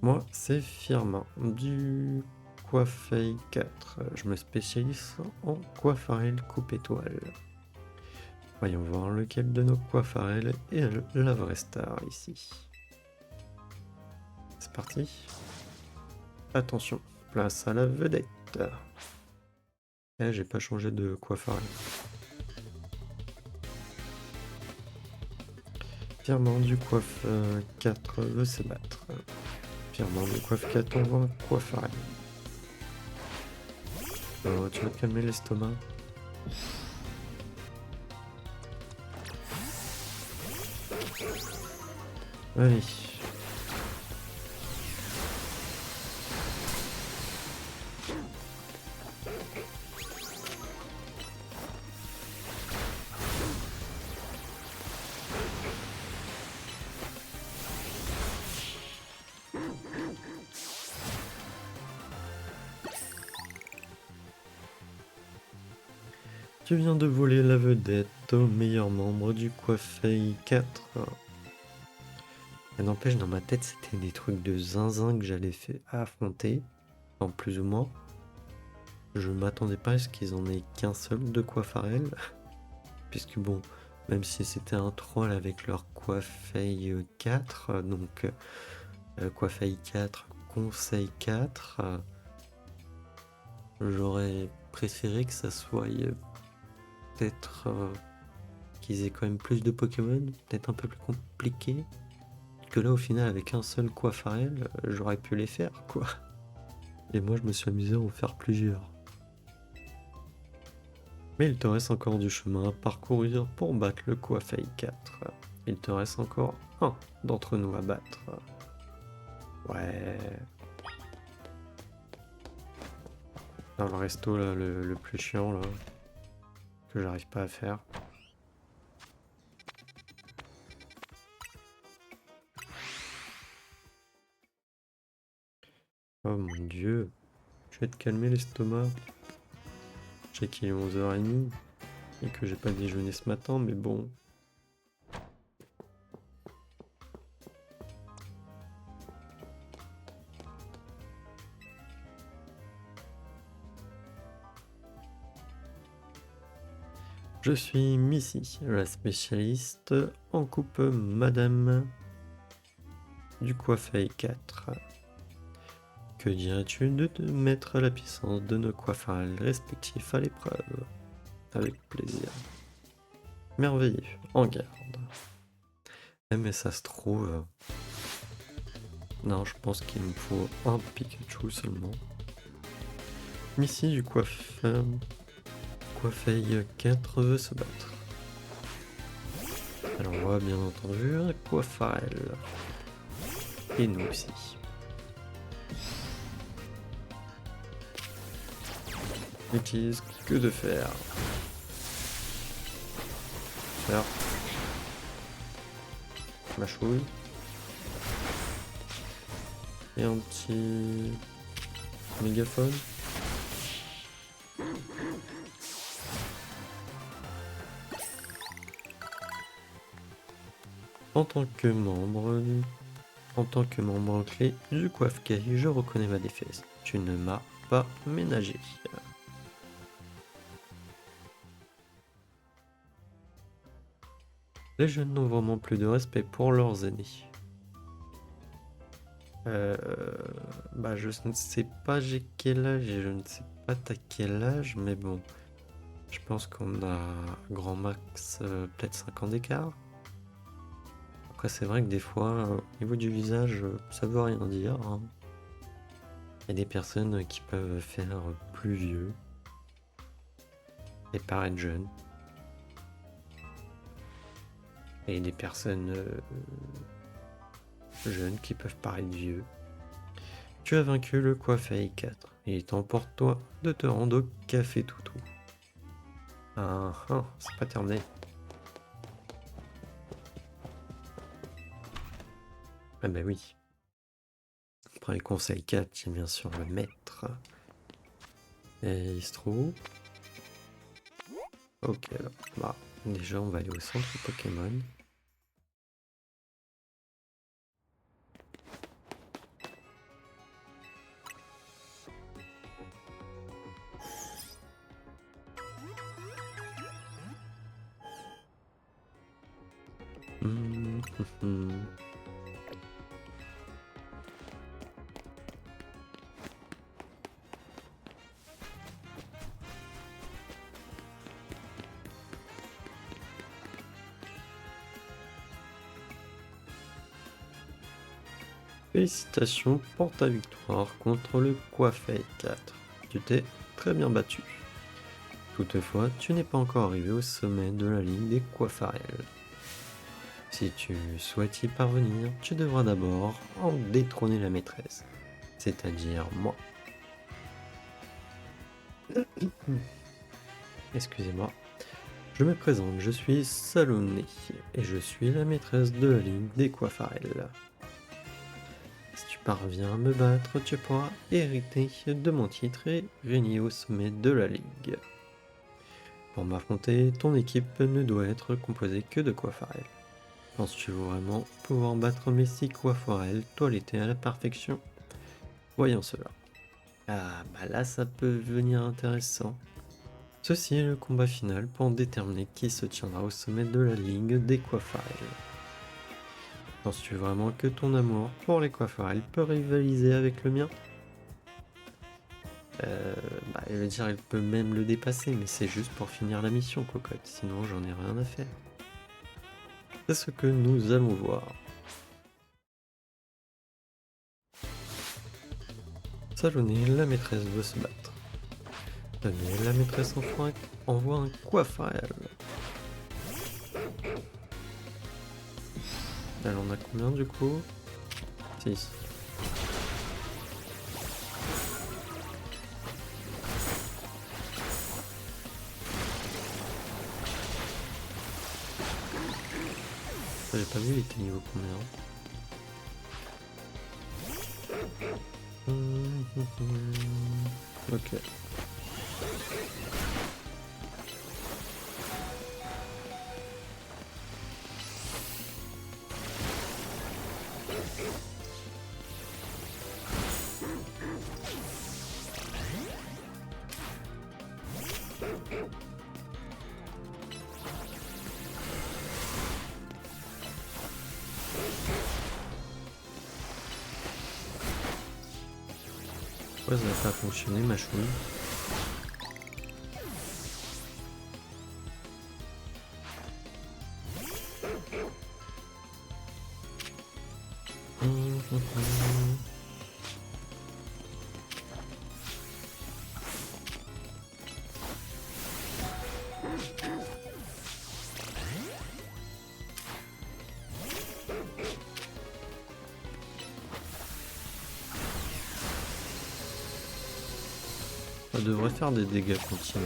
Moi, c'est Firmin du Coiffeil 4. Je me spécialise en coiffarel coupe étoile. Voyons voir lequel de nos coiffarels est la vraie star ici. C'est parti. Attention, place à la vedette. J'ai pas changé de coiffarel. Firmin du Coiffe 4 veut se battre. Firmin du Coiffe 4 envoie un coiffarel. Oh, tu vas te calmer l'estomac. Allez. Tu viens de voler la vedette bientôt meilleur membre du Coiffeil 4. Et n'empêche, dans ma tête, c'était des trucs de zinzin que j'allais affronter, en plus ou moins. Je m'attendais pas à ce qu'ils en aient qu'un seul de Coiffarel, puisque bon, même si c'était un troll avec leur Coiffeil 4, donc Coiffeil 4, Conseil 4, j'aurais préféré que ça soit peut-être qu'ils aient quand même plus de Pokémon, peut-être un peu plus compliqué. Que là, au final, avec un seul Coiffarel, j'aurais pu les faire, quoi. Et moi, je me suis amusé à en faire plusieurs. Mais il te reste encore du chemin à parcourir pour battre le Coiffeil 4. Il te reste encore un d'entre nous à battre. Ouais. Dans le resto, là, le plus chiant, là, que j'arrive pas à faire. Oh mon dieu. Je vais te calmer l'estomac. Je sais qu'il est 11h30 et que j'ai pas déjeuné ce matin, mais bon. Je suis Missy, la spécialiste en coupe madame du Coiffeil 4. Que dirais-tu de te mettre la puissance de nos Coiffarels respectifs à l'épreuve? Avec plaisir. Merveilleux, en garde. Mais ça se trouve... Non, je pense qu'il me faut un Pikachu seulement. Missy du Coiffeil 4 veut se battre. Alors on voit bien entendu un Coiffarel. Et nous aussi. Utilise que de fer. Fer. Mâchouille. Et un petit mégaphone. En tant que membre clé du Coiffeil, je reconnais ma défaite. Tu ne m'as pas ménagé. Les jeunes n'ont vraiment plus de respect pour leurs aînés. Je ne sais pas j'ai quel âge et je ne sais pas t'as quel âge, mais bon, je pense qu'on a grand max peut-être 5 ans d'écart. Après c'est vrai que des fois, au niveau du visage, ça veut rien dire, hein. Il y a des personnes qui peuvent faire plus vieux et paraître jeunes. Et des personnes jeunes qui peuvent paraître vieux. Tu as vaincu le Coiffeil 4. Il est temps pour toi de te rendre au Café Toutou. Ah, c'est pas terminé. Ah bah oui. Après le Conseil 4, il y a bien sûr le maître. Et il se trouve... Ok, alors, bah, déjà on va aller au centre Pokémon. Félicitations pour ta victoire contre le Coiffeil 4. Tu t'es très bien battu. Toutefois, tu n'es pas encore arrivé au sommet de la ligne des Coiffarels. Si tu souhaites y parvenir, tu devras d'abord en détrôner la maîtresse, c'est-à-dire moi. Excusez-moi. Je me présente, je suis Salomé, et je suis la maîtresse de la ligne des Coiffarels. Si tu parviens à me battre, tu pourras hériter de mon titre et régner au sommet de la ligue. Pour m'affronter, ton équipe ne doit être composée que de Coiffarel. Penses-tu vraiment pouvoir battre mes 6 Coiffarel toilettés à la perfection? Voyons cela. Ah, bah là ça peut devenir intéressant. Ceci est le combat final pour déterminer qui se tiendra au sommet de la ligue des Coiffarel. Penses-tu vraiment que ton amour pour les Coiffarel peut rivaliser avec le mien? Bah, je veux dire, elle peut même le dépasser, mais c'est juste pour finir la mission, cocotte, sinon j'en ai rien à faire. C'est ce que nous allons voir. Salonné, la maîtresse veut se battre. Daniel, la maîtresse envoie un Coiffarel. Elle en a combien du coup? 6. J'ai pas vu, il était niveau combien? Ok. Pourquoi ça n'a pas fonctionné ma chouille? Ça devrait faire des dégâts continus.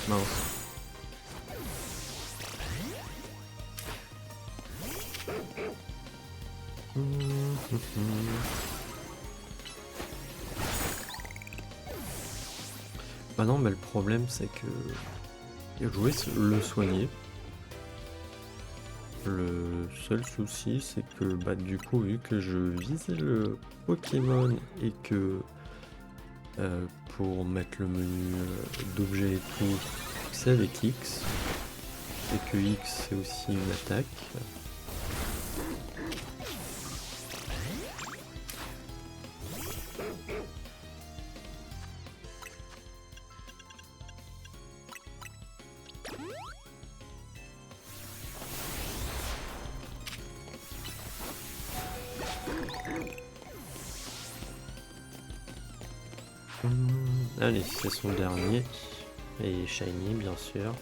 Mince. Bah non, mais le problème c'est que je voulais le soigner. Le seul souci c'est que bah du coup vu que je visais le Pokémon et que pour mettre le menu d'objets et tout c'est avec X et que X c'est aussi une attaque. Allez, c'est son dernier. Et shiny, bien sûr.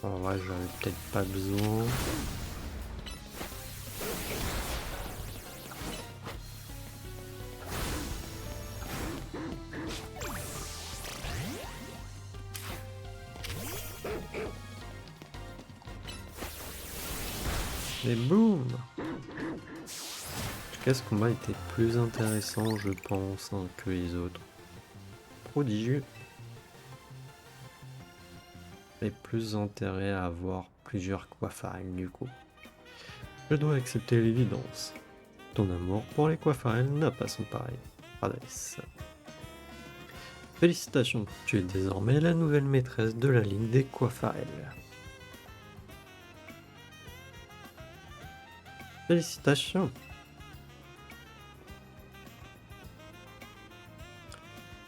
En vrai, j'en ai peut-être pas besoin. Et boum! En tout cas, ce combat était plus intéressant, je pense, hein, que les autres. Prodigieux. Et plus intérêt à avoir plusieurs Coiffarel du coup. Je dois accepter l'évidence. Ton amour pour les Coiffarel n'a pas son pareil. Adresse. Félicitations, tu es désormais la nouvelle maîtresse de la ligne des Coiffarel. Félicitations.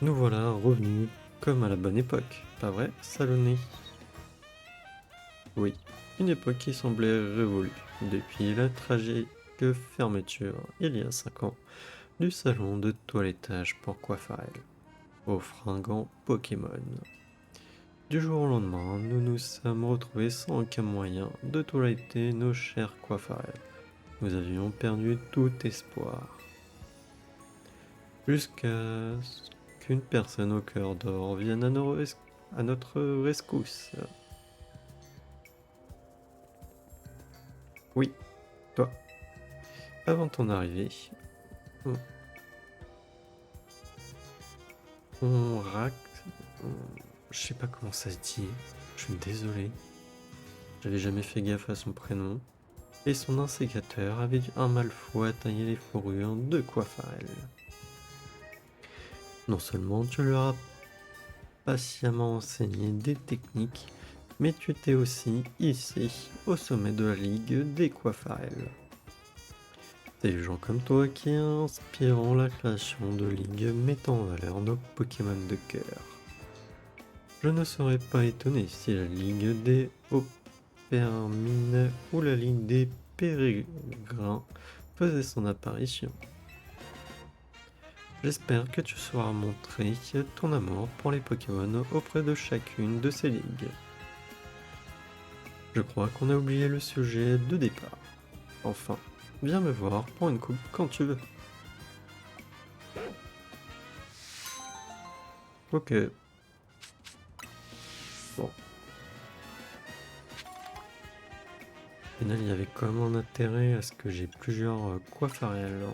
Nous voilà revenus comme à la bonne époque, pas vrai, Salonné? Oui, une époque qui semblait révolue. Depuis la tragique fermeture, il y a 5 ans, du salon de toilettage pour Quafarel, au fringant Pokémon. Du jour au lendemain, nous nous sommes retrouvés sans aucun moyen de toiletter nos chers Quafarel. Nous avions perdu tout espoir. Jusqu'à ce qu'une personne au cœur d'or vienne à notre rescousse. Oui, toi. Avant ton arrivée, on rac... Je sais pas comment ça se dit. Je suis désolé. J'avais jamais fait gaffe à son prénom. Et son insécateur avait un malfou à tailler les fourrures de Quafarel. Non seulement tu leur as patiemment enseigné des techniques, mais tu t'es aussi hissé au sommet de la ligue des Quafarel. Des gens comme toi qui inspirent la création de ligues mettant en valeur nos Pokémon de cœur. Je ne serais pas étonné si la ligue des Oppermine ou la ligue des Pérégrins faisait son apparition. J'espère que tu sauras montrer ton amour pour les Pokémon auprès de chacune de ces ligues. Je crois qu'on a oublié le sujet de départ. Enfin, viens me voir pour une coupe quand tu veux. Ok. Bon. Au final, il y avait quand même un intérêt à ce que j'ai plusieurs Quafarel.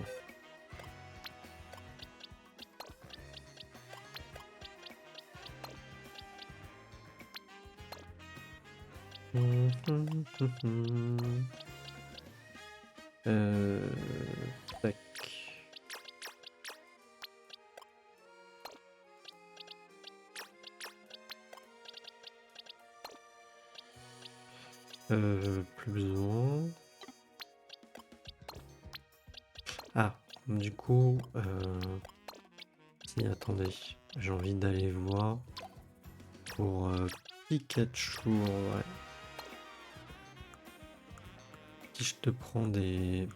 Tac. Plus besoin. Ah, du coup, si, attendez, j'ai envie d'aller voir pour Pikachu, ouais. Si je te prends des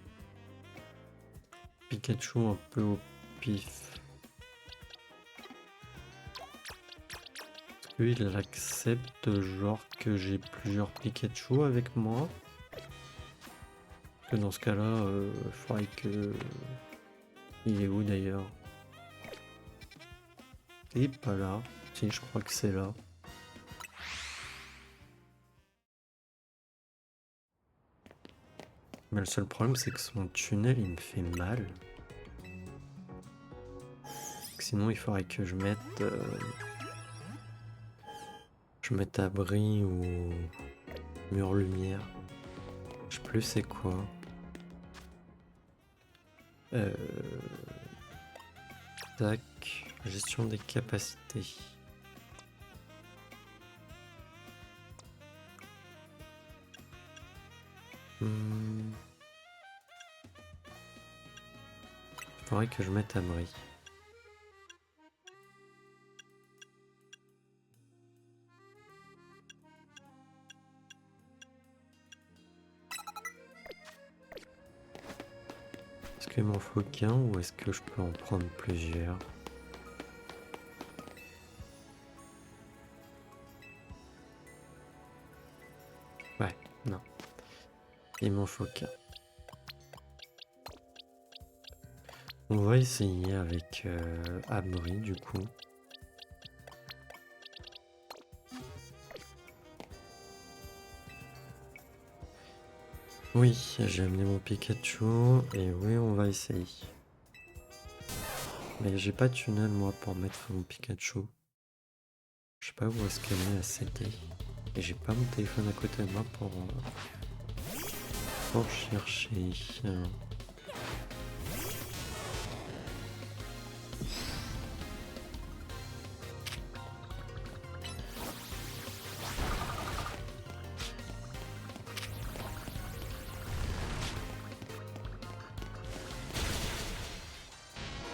Pikachu un peu au pif, est-ce qu'il accepte genre que j'ai plusieurs Pikachu avec moi? Que dans ce cas-là, il faudrait que... Il est où d'ailleurs? Il est pas là. Si, je crois que c'est là. Mais le seul problème, c'est que son tunnel, il me fait mal. Sinon, il faudrait que je mette... abri ou mur lumière. Je sais plus c'est quoi. Tac. Gestion des capacités. Faudrait que je mette abri. Est-ce qu'il m'en faut qu'un ou est-ce que je peux en prendre plusieurs? Ouais, non. Il m'en faut qu'un. On va essayer avec abri du coup. Oui, j'ai amené mon Pikachu et oui, on va essayer. Mais j'ai pas de tunnel moi pour mettre mon Pikachu. Je sais pas où est-ce qu'elle est la CD. Et j'ai pas mon téléphone à côté de moi pour chercher.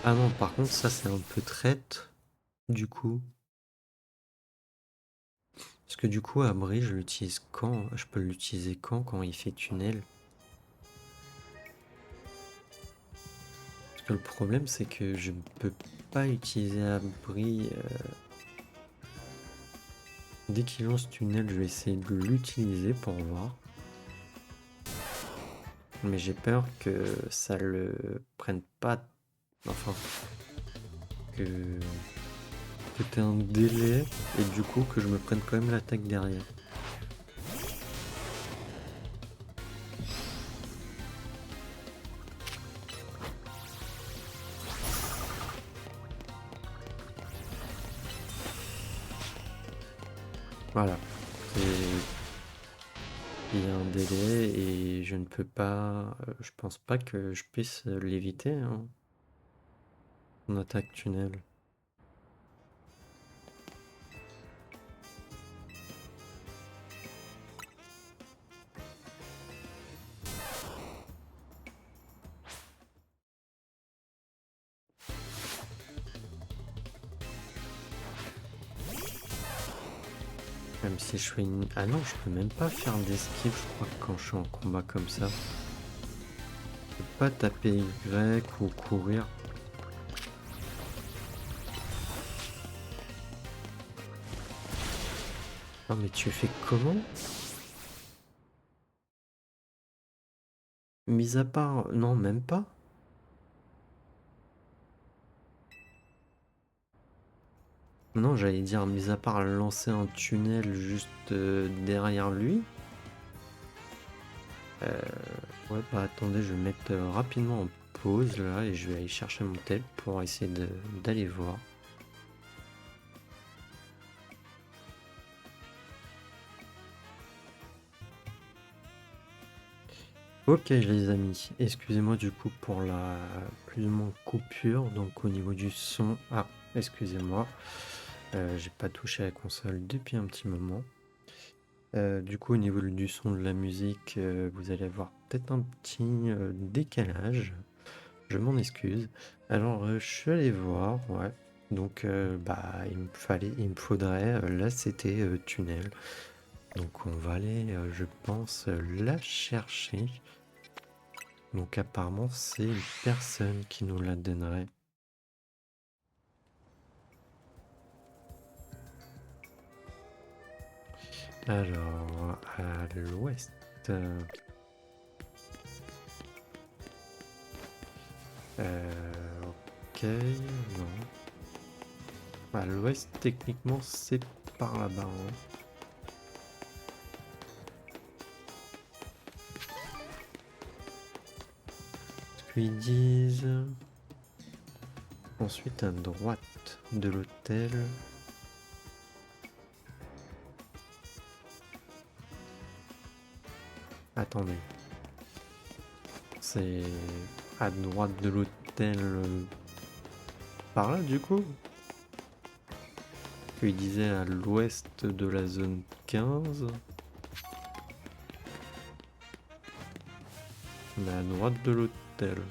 Ah non, par contre, ça c'est un peu traite, du coup. Parce que du coup, abri, je l'utilise quand? Je peux l'utiliser quand il fait tunnel? Parce que le problème, c'est que je ne peux pas utiliser abri. Dès qu'il lance tunnel, je vais essayer de l'utiliser pour voir. Mais j'ai peur que ça le prenne pas. Enfin, que t'aies un délai et du coup que je me prenne quand même l'attaque derrière. Voilà. Il y a un délai et je ne peux pas. Je pense pas que je puisse l'éviter, hein, mon attaque tunnel. Même si je fais une... Ah non, je peux même pas faire d'esquive, je crois, quand je suis en combat comme ça. Je peux pas taper Y ou courir. Non mais tu fais comment? Mis à part... Non, même pas. Non, j'allais dire, mis à part lancer un tunnel juste derrière lui. Ouais, bah attendez, je vais mettre rapidement en pause là et je vais aller chercher mon tel pour essayer d'aller voir. Ok les amis, excusez-moi du coup pour la plus ou moins coupure, donc au niveau du son... Ah, excusez-moi, j'ai pas touché à la console depuis un petit moment. Du coup au niveau du son de la musique, vous allez avoir peut-être un petit décalage, je m'en excuse. Alors je suis allé voir, ouais, donc bah il me faudrait, là c'était tunnel, donc on va aller, je pense, la chercher. Donc apparemment c'est une personne qui nous la donnerait. Alors à l'ouest. Ok, non. À l'ouest techniquement c'est par là-bas. Hein. Ce qu'ils disent. Ensuite à droite de l'hôtel. Attendez. C'est à droite de l'hôtel. Par là du coup. Il disait à l'ouest de la zone 15. Mais à droite de l'hôtel.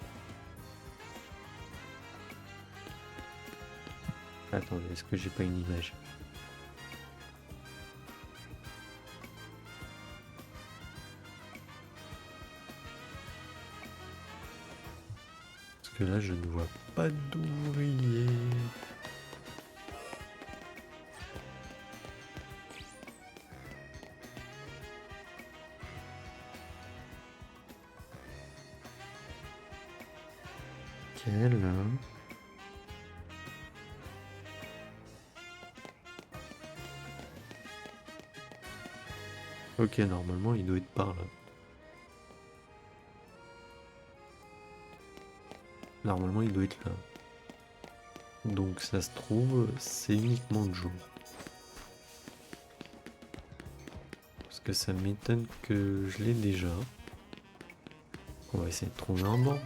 Attendez, est-ce que j'ai pas une image? Parce que là, je ne vois pas d'ouvrier. Quel Ok, normalement, il doit être par là. Normalement, il doit être là. Donc, ça se trouve, c'est uniquement de jour. Parce que ça m'étonne que je l'ai déjà. On va essayer de trouver un banc.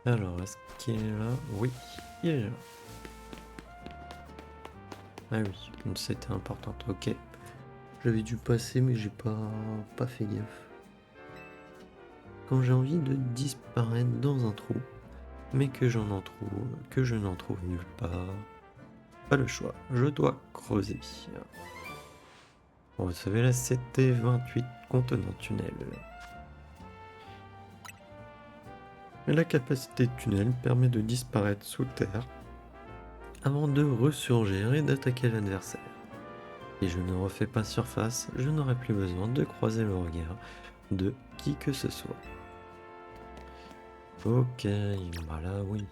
Alors, est-ce qu'il est là? Oui, il est là. Ah oui, c'était importante, ok. J'avais dû passer, mais j'ai pas fait gaffe. Quand j'ai envie de disparaître dans un trou, mais que je n'en trouve nulle part, pas le choix, je dois creuser. Bon, vous savez, là, c'était 28 contenant tunnel. Et la capacité de tunnel permet de disparaître sous terre avant de ressurgir et d'attaquer l'adversaire. Si je ne refais pas surface, je n'aurai plus besoin de croiser le regard de qui que ce soit. Ok, voilà, oui.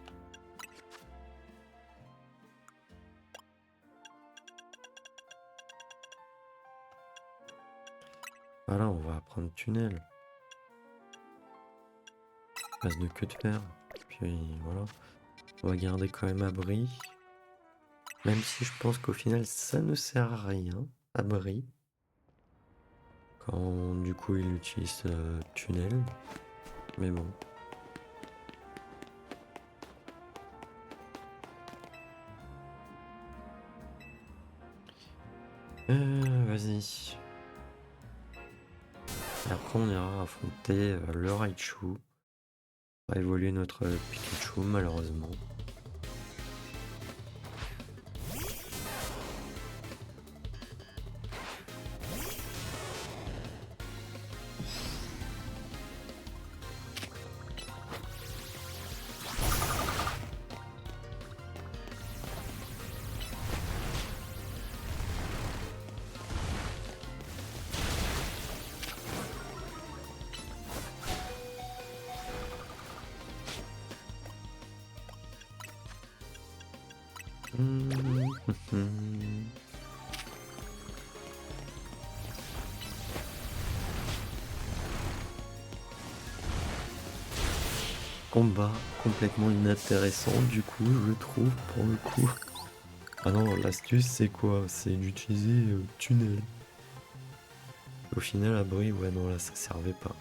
Voilà, on va apprendre tunnel. Base de queue de fer. Puis voilà. On va garder quand même abri. Même si je pense qu'au final, ça ne sert à rien. Abri. Quand du coup il utilise tunnel. Mais bon. Vas-y. Et après on ira affronter le Raichu. On va évoluer notre Pikachu malheureusement. Combat complètement inintéressant du coup je trouve pour le coup. Ah non, l'astuce c'est quoi? C'est d'utiliser tunnel. Au final abri, ouais non là ça servait pas.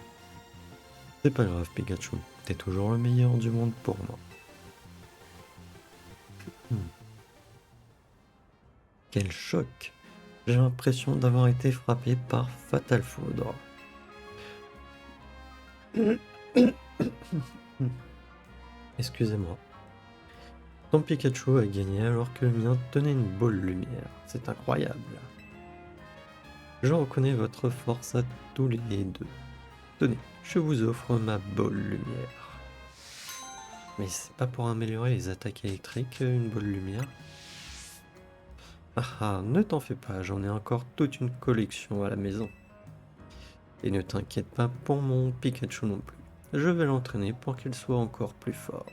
C'est pas grave Pikachu, t'es toujours le meilleur du monde pour moi. Quel choc! J'ai l'impression d'avoir été frappé par Fatal Foudre. Excusez-moi. Ton Pikachu a gagné alors que le mien tenait une boule lumière. C'est incroyable. Je reconnais votre force à tous les deux. Tenez, je vous offre ma boule lumière. Mais c'est pas pour améliorer les attaques électriques une boule lumière? Ah ah, ne t'en fais pas, j'en ai encore toute une collection à la maison. Et ne t'inquiète pas pour mon Pikachu non plus. Je vais l'entraîner pour qu'il soit encore plus fort.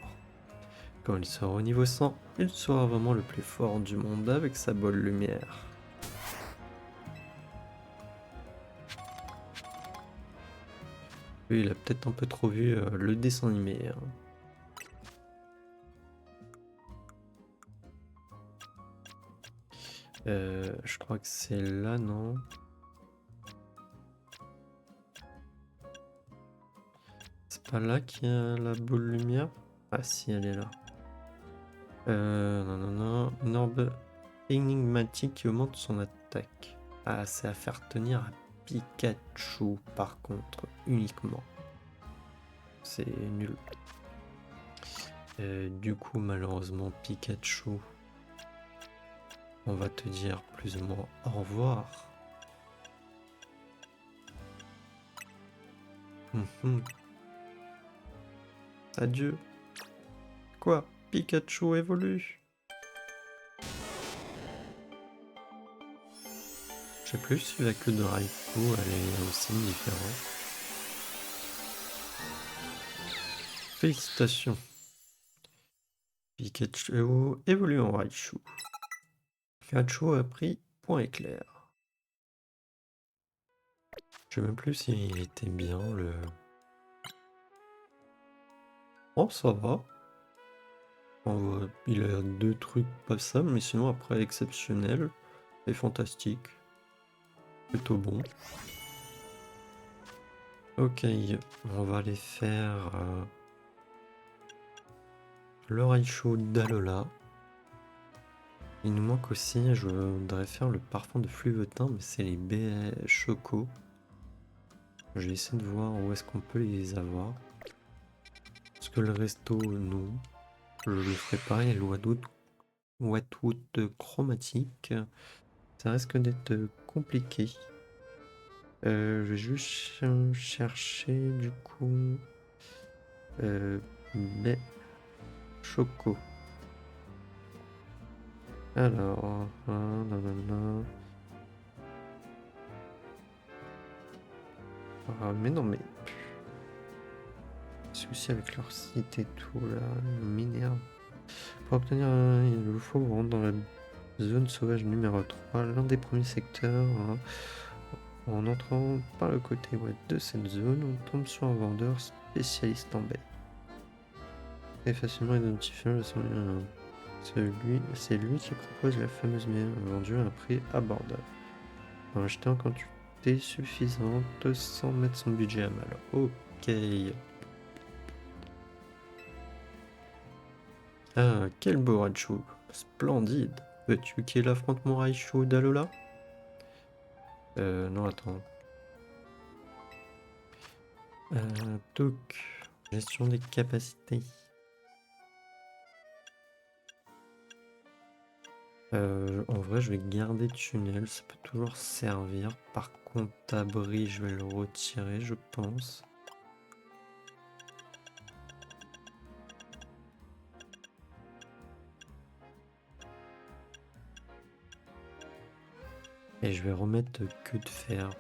Quand il sera au niveau 100, il sera vraiment le plus fort du monde avec sa boule lumière. Lui, il a peut-être un peu trop vu le dessin animé. Hein. Je crois que c'est là, non? C'est pas là qu'il y a la boule lumière? Ah si, elle est là. Non, non, non. Une orbe énigmatique qui augmente son attaque. Ah, c'est à faire tenir à Pikachu, par contre, uniquement. C'est nul. Du coup, malheureusement, Pikachu, on va te dire plus ou moins au revoir. Adieu. Quoi? Pikachu évolue? Je sais plus si la queue de Raikou, elle est aussi différente. Félicitations. Pikachu évolue en Raichu. Pikachu a pris point éclair. Je sais même plus s'il était bien le... Oh, ça va. Il a deux trucs passables, mais sinon après exceptionnel et fantastique. Plutôt bon. Ok, on va aller faire le Raichu d'Alola. Il nous manque aussi, je voudrais faire le parfum de Fluvetin, mais c'est les baies choco. Je vais essayer de voir où est-ce qu'on peut les avoir. Parce que le resto, non. Je le ferai pas. Et le Wetwood chromatique, ça risque d'être compliqué. Je vais juste chercher du coup baies choco. Alors, nanana. Ah, mais non, mais souci avec leur site et tout là, ils m'énervent. Pour obtenir il vous faut vous rendre dans la zone sauvage numéro 3, l'un des premiers secteurs. Hein. En entrant par le côté ouest de cette zone, on tombe sur un vendeur spécialiste en baies. Très facilement identifiable, c'est lui qui propose la fameuse baie vendue à un prix abordable. Pour acheter en quantité suffisante sans mettre son budget à mal. Ok. Ah, quel beau Raichu. Splendide. Veux-tu qu'il affronte mon Raichu d'Alola? Non, attends. Donc, gestion des capacités. En vrai, je vais garder tunnel, ça peut toujours servir. Par contre, abri, je vais le retirer, je pense. Et je vais remettre queue de fer.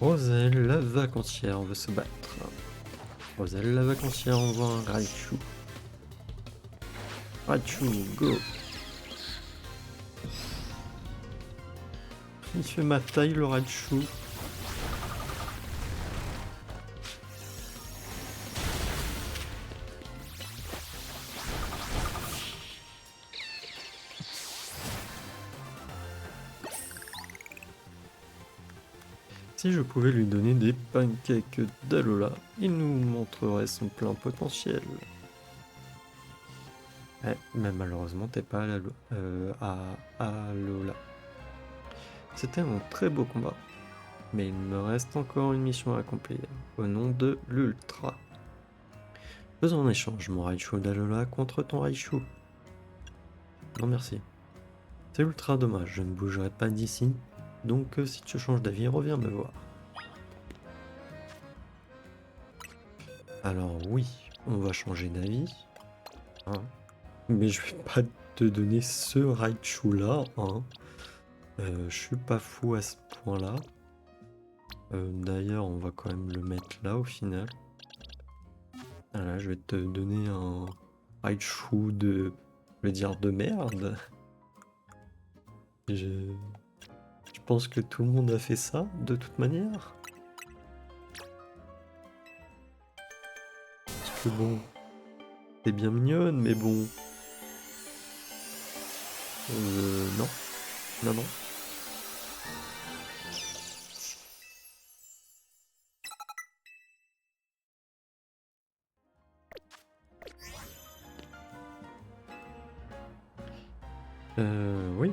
Roselle, la vacancière, on veut se battre. Roselle, la vacancière, on voit un Raichu. Raichu, go! Il fait ma taille, le Raichu. Si je pouvais lui donner des pancakes d'Alola, il nous montrerait son plein potentiel. Mais malheureusement, t'es pas à Alola. C'était un très beau combat, mais il me reste encore une mission à accomplir, au nom de l'Ultra. Faisons en échange mon Raichu d'Alola contre ton Raichu. Non merci. C'est ultra dommage, je ne bougerai pas d'ici, donc si tu changes d'avis, reviens me voir. Alors oui, on va changer d'avis, hein, mais je vais pas te donner ce Raichu là, hein. Je suis pas fou à ce point-là. D'ailleurs, on va quand même le mettre là au final. Voilà, je vais te donner un Raichu de, je vais dire de merde. Je pense que tout le monde a fait ça, de toute manière. Parce que bon, t'es bien mignonne, mais bon... non. Non, non. Oui.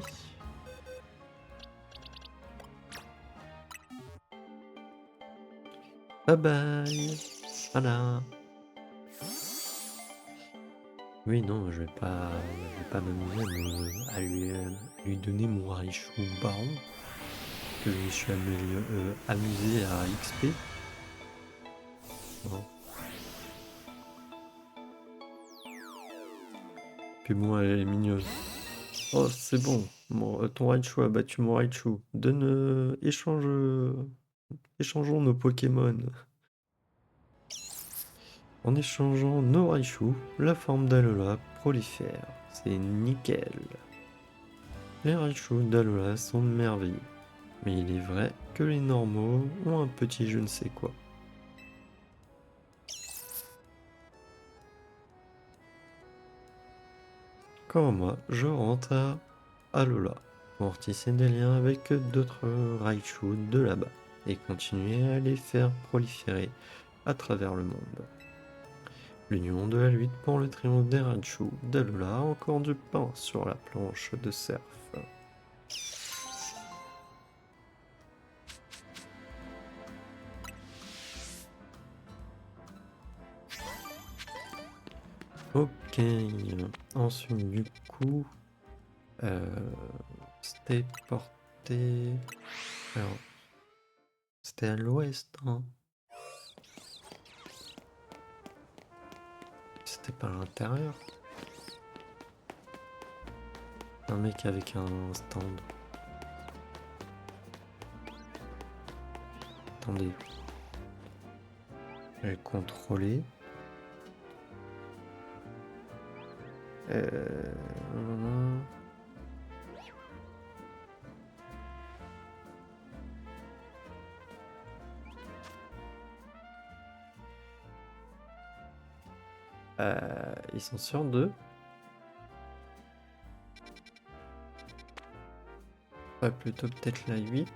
Bye bye. Voilà. Oui, non, je vais pas m'amuser à lui donner mon Raichu Baron, que je me suis amusé à XP. Bon. Puis bon, elle est mignonne. Oh, c'est bon. Ton Raichu a battu mon Raichu. Échangeons nos Pokémon. En échangeant nos Raichu, la forme d'Alola prolifère. C'est nickel. Les Raichu d'Alola sont merveilleux, mais il est vrai que les normaux ont un petit je ne sais quoi. Comme moi, je rentre à Alola pour tisser des liens avec d'autres Raichu de là-bas et continuer à les faire proliférer à travers le monde. L'union de la lutte pour le triomphe des Raichu d'Alola a encore du pain sur la planche de surf. Ok, ensuite du coup, c'était porté... Alors, c'était à l'ouest, hein. C'était pas à l'intérieur. Un mec avec un stand. Attendez. Je vais contrôler. Voilà. Ils sont sur 2. Plutôt peut-être la 8.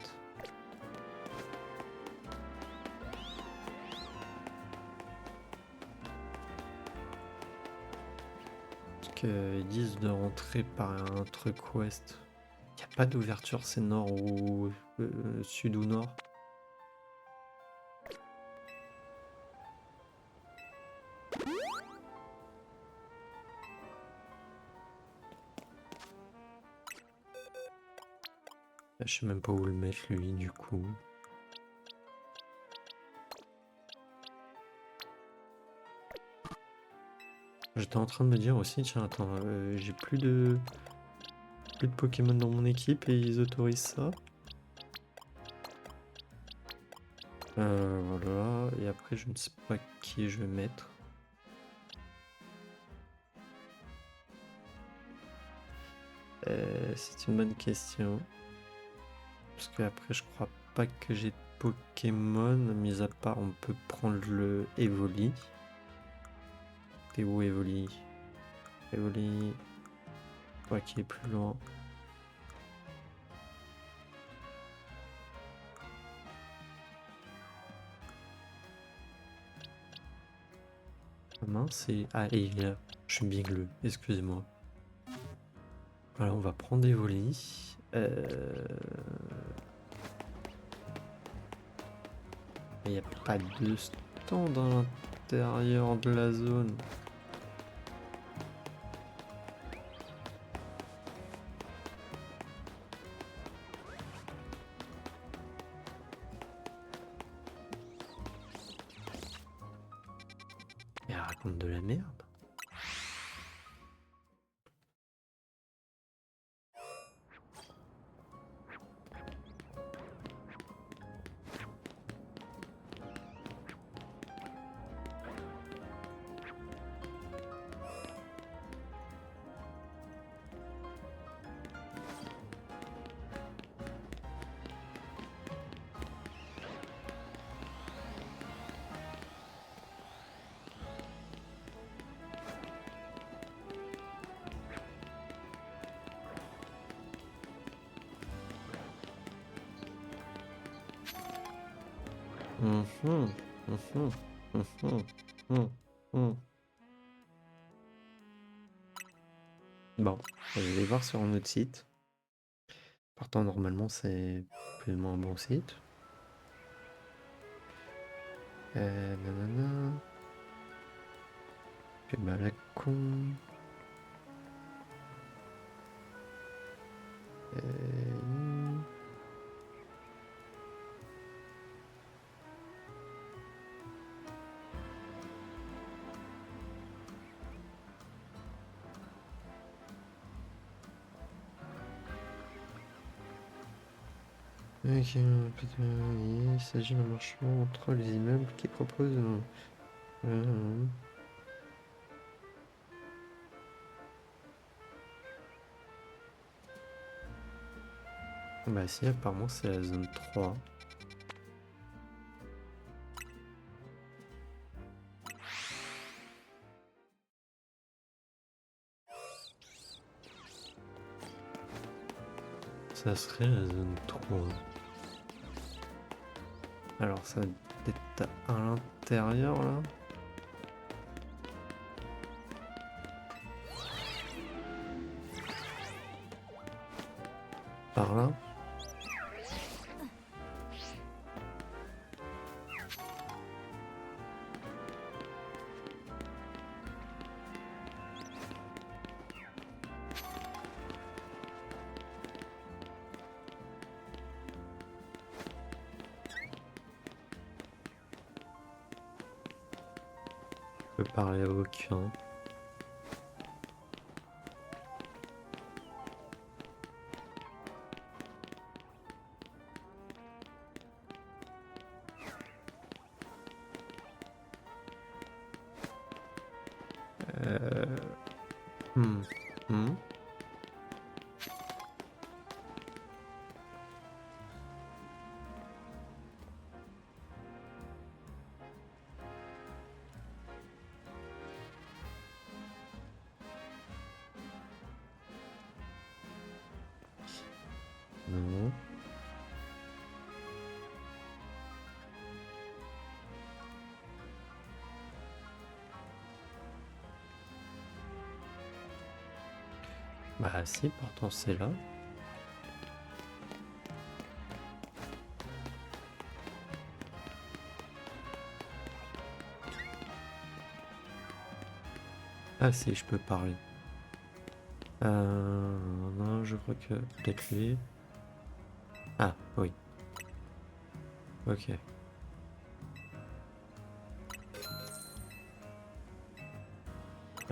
Parce qu'ils disent de rentrer par un truc ouest. Il n'y a pas d'ouverture, c'est nord ou sud ou nord. Je sais même pas où le mettre lui du coup. J'étais en train de me dire aussi, tiens attends, j'ai plus de Pokémon dans mon équipe et ils autorisent ça. Voilà, et après je ne sais pas qui je vais mettre. C'est une bonne question. Parce que après je crois pas que j'ai de Pokémon, mis à part on peut prendre le Evoli. T'es où Evoli? Evoli. Je crois qu'il est plus loin. Mince, c'est... Ah, et il est là. Je suis bigleux, excusez-moi. Voilà, on va prendre Evoli. Il n'y a pas de stand à l'intérieur de la zone. Mais elle raconte de la merde. Bon, je vais voir sur un autre site. Pourtant, normalement, c'est plus ou moins un bon site. Nanana. Puis bah la con. Ok, il s'agit d'un marchand entre les immeubles qui proposent. Bah si, apparemment c'est la zone 3. Ça serait la zone 3. Alors ça va être à l'intérieur là. Par là. Je peux parler à aucun. Euh... hmm, hmm. Non. Bah si, pourtant c'est là. Ah si, je peux parler. Non, je crois que peut-être lui. Ah oui. Ok.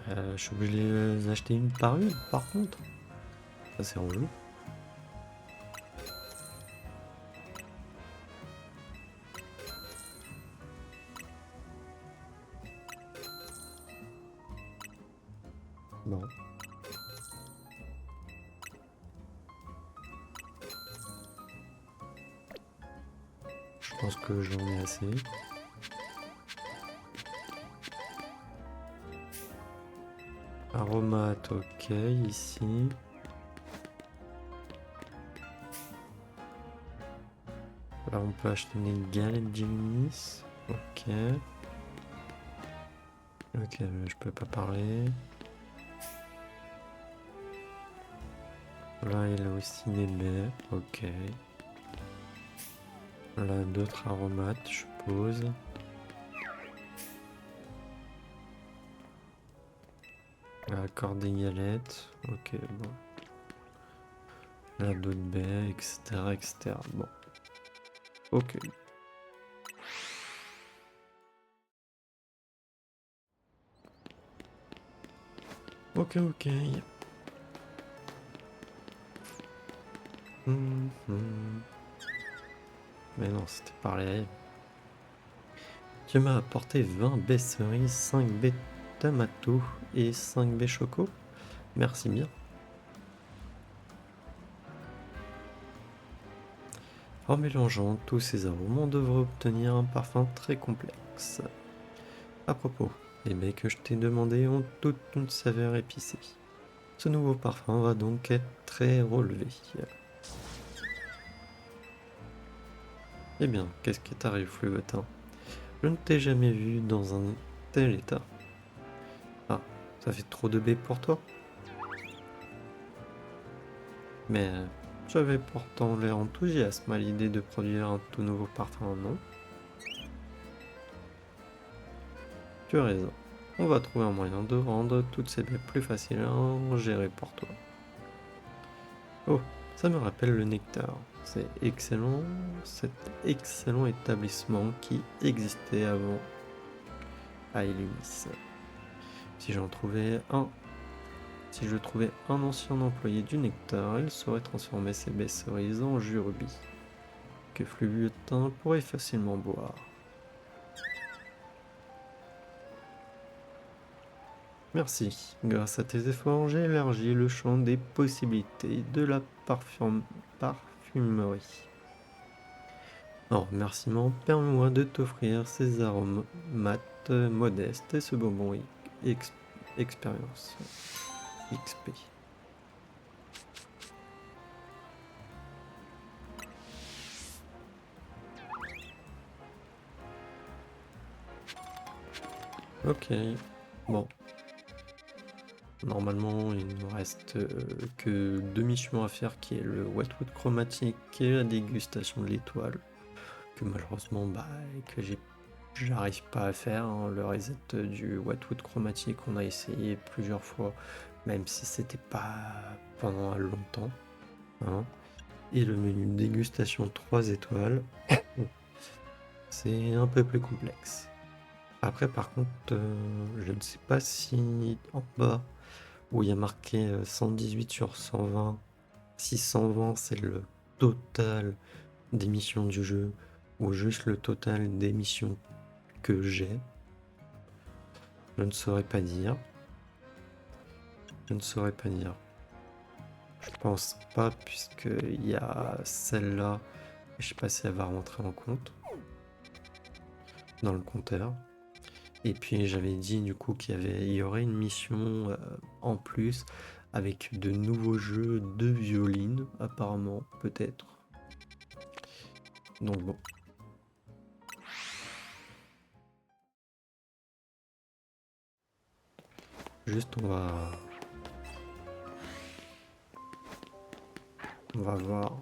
Je suis obligé de les acheter une par une, par contre. Ça c'est relou. Bon. Je pense que j'en ai assez. Aromate, ok, ici. Là, on peut acheter des galettes Géminis. Ok. Ok, je peux pas parler. Là, il a aussi des baies. Ok. Là, d'autres aromates, je suppose. Là, encore des galettes. Ok, bon. Là, d'autres baies, etc., etc. Bon. Ok. Ok, ok. Mais non, c'était pareil. Tu m'as apporté 20 baies cerises, 5 baies tomato et 5 baies choco. Merci bien. En mélangeant tous ces arômes, on devrait obtenir un parfum très complexe. À propos, les baies que je t'ai demandées ont toutes une saveur épicée. Ce nouveau parfum va donc être très relevé. Eh bien, qu'est-ce qui t'arrive, Fluvetin? Je ne t'ai jamais vu dans un tel état. Ah, ça fait trop de baies pour toi? Mais j'avais pourtant l'air enthousiaste à l'idée de produire un tout nouveau parfum, non? Tu as raison. On va trouver un moyen de rendre toutes ces baies plus faciles à gérer pour toi. Oh, ça me rappelle le Nectar. C'est excellent, cet excellent établissement qui existait avant à Illumis. Si j'en trouvais un, si je trouvais un ancien employé du Nectar, il saurait transformer ces baies cerises en jus rubis, que Fluvieutin pourrait facilement boire. Merci. Grâce à tes efforts, j'ai élargi le champ des possibilités de la parfumerie parfumerie. En remerciement, permets-moi de t'offrir ces aromates modestes et ce bonbon expérience XP. Ok, bon. Normalement, il ne nous reste que 2 missions à faire, qui est le Wetwood chromatique et la dégustation de l'étoile, que malheureusement, que j'arrive pas à faire, hein. Le reset du Wetwood chromatique, on a essayé plusieurs fois, même si c'était pas pendant longtemps, hein. Et le menu dégustation 3 étoiles, c'est un peu plus complexe. Après, par contre, je ne sais pas si en bas, où il y a marqué 118 sur 120, si 120 c'est le total des missions du jeu, ou juste le total des missions que j'ai. Je ne saurais pas dire. Je ne saurais pas dire. Je pense pas, puisqu'il y a celle-là, je sais pas si elle va rentrer en compte dans le compteur. Et puis j'avais dit du coup il y aurait une mission en plus avec de nouveaux jeux de violine, apparemment, peut-être. Donc bon. Juste on va voir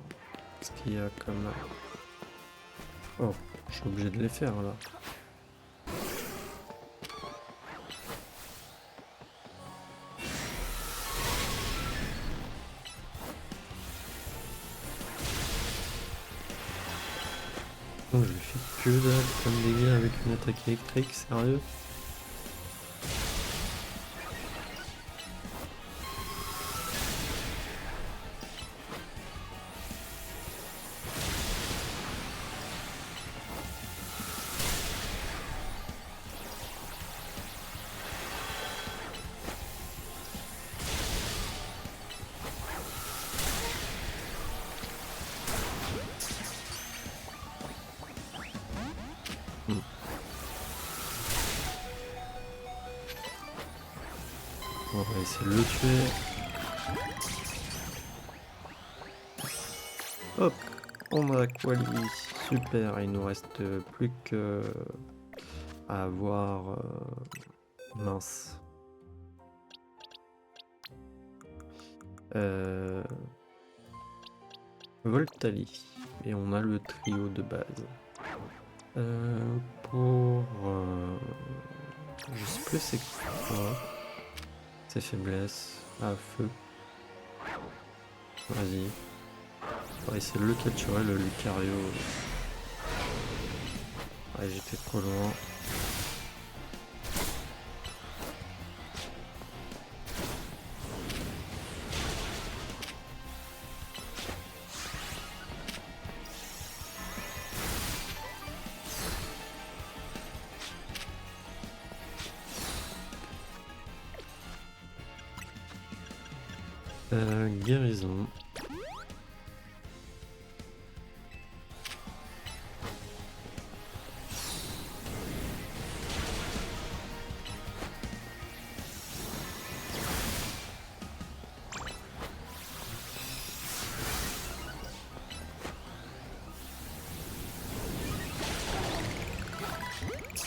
ce qu'il y a comme... Oh, je suis obligé de les faire là. Oh, je lui fais que dalle comme dégâts avec une attaque électrique, sérieux? On va essayer de le tuer. Hop, on a Quali, super, il nous reste plus que à avoir mince. Voltali, et on a le trio de base. Pour je sais plus c'est quoi. Ses faiblesses à feu. Vas-y. On va essayer de le capturer, le Lucario. Ouais, j'étais trop loin. Guérison.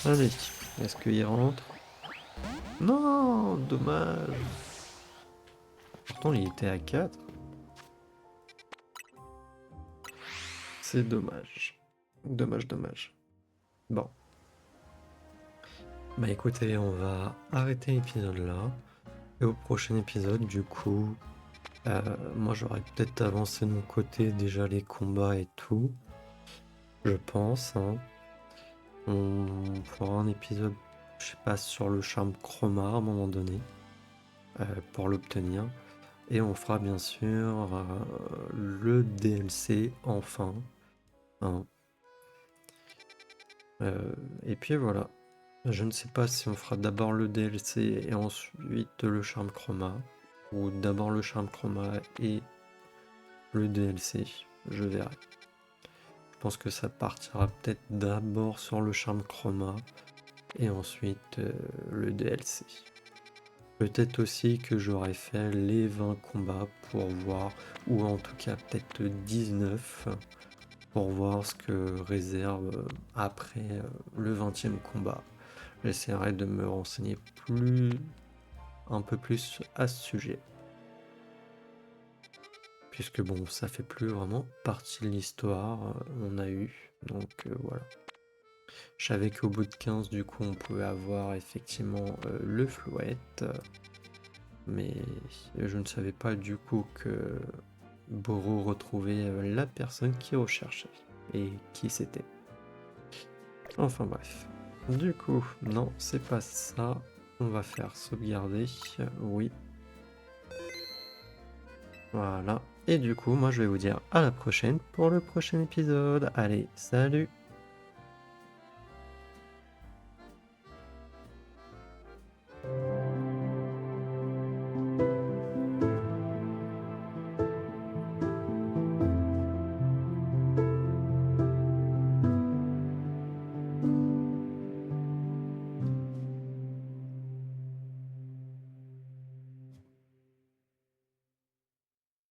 Allez, est-ce qu'il rentre? Non, dommage. Pourtant, il était à 4. C'est dommage. Dommage, dommage. Bon. Bah écoutez, on va arrêter l'épisode là. Et au prochain épisode, du coup, moi j'aurais peut-être avancé de mon côté déjà les combats et tout. Je pense, hein. On fera un épisode, je sais pas, sur le charme chroma à un moment donné, pour l'obtenir. Et on fera bien sûr le DLC enfin, hein. Et puis voilà. Je ne sais pas si on fera d'abord le DLC et ensuite le charme chroma, ou d'abord le charme chroma et le DLC. je verrai. Je pense que ça partira peut-être d'abord sur le charme chroma et ensuite le DLC. Peut-être aussi que j'aurais fait les 20 combats pour voir, ou en tout cas peut-être 19 pour voir ce que réserve après le 20e combat. J'essaierai de me renseigner un peu plus à ce sujet. Puisque bon, ça fait plus vraiment partie de l'histoire, on a eu, donc voilà. Je savais qu'au bout de 15, du coup, on pouvait avoir effectivement le flouette, mais je ne savais pas du coup que Boro retrouvait la personne qui recherchait et qui c'était. Enfin bref. Du coup, non, c'est pas ça. On va faire sauvegarder. Oui. Voilà. Et du coup, moi je vais vous dire à la prochaine pour le prochain épisode. Allez, salut!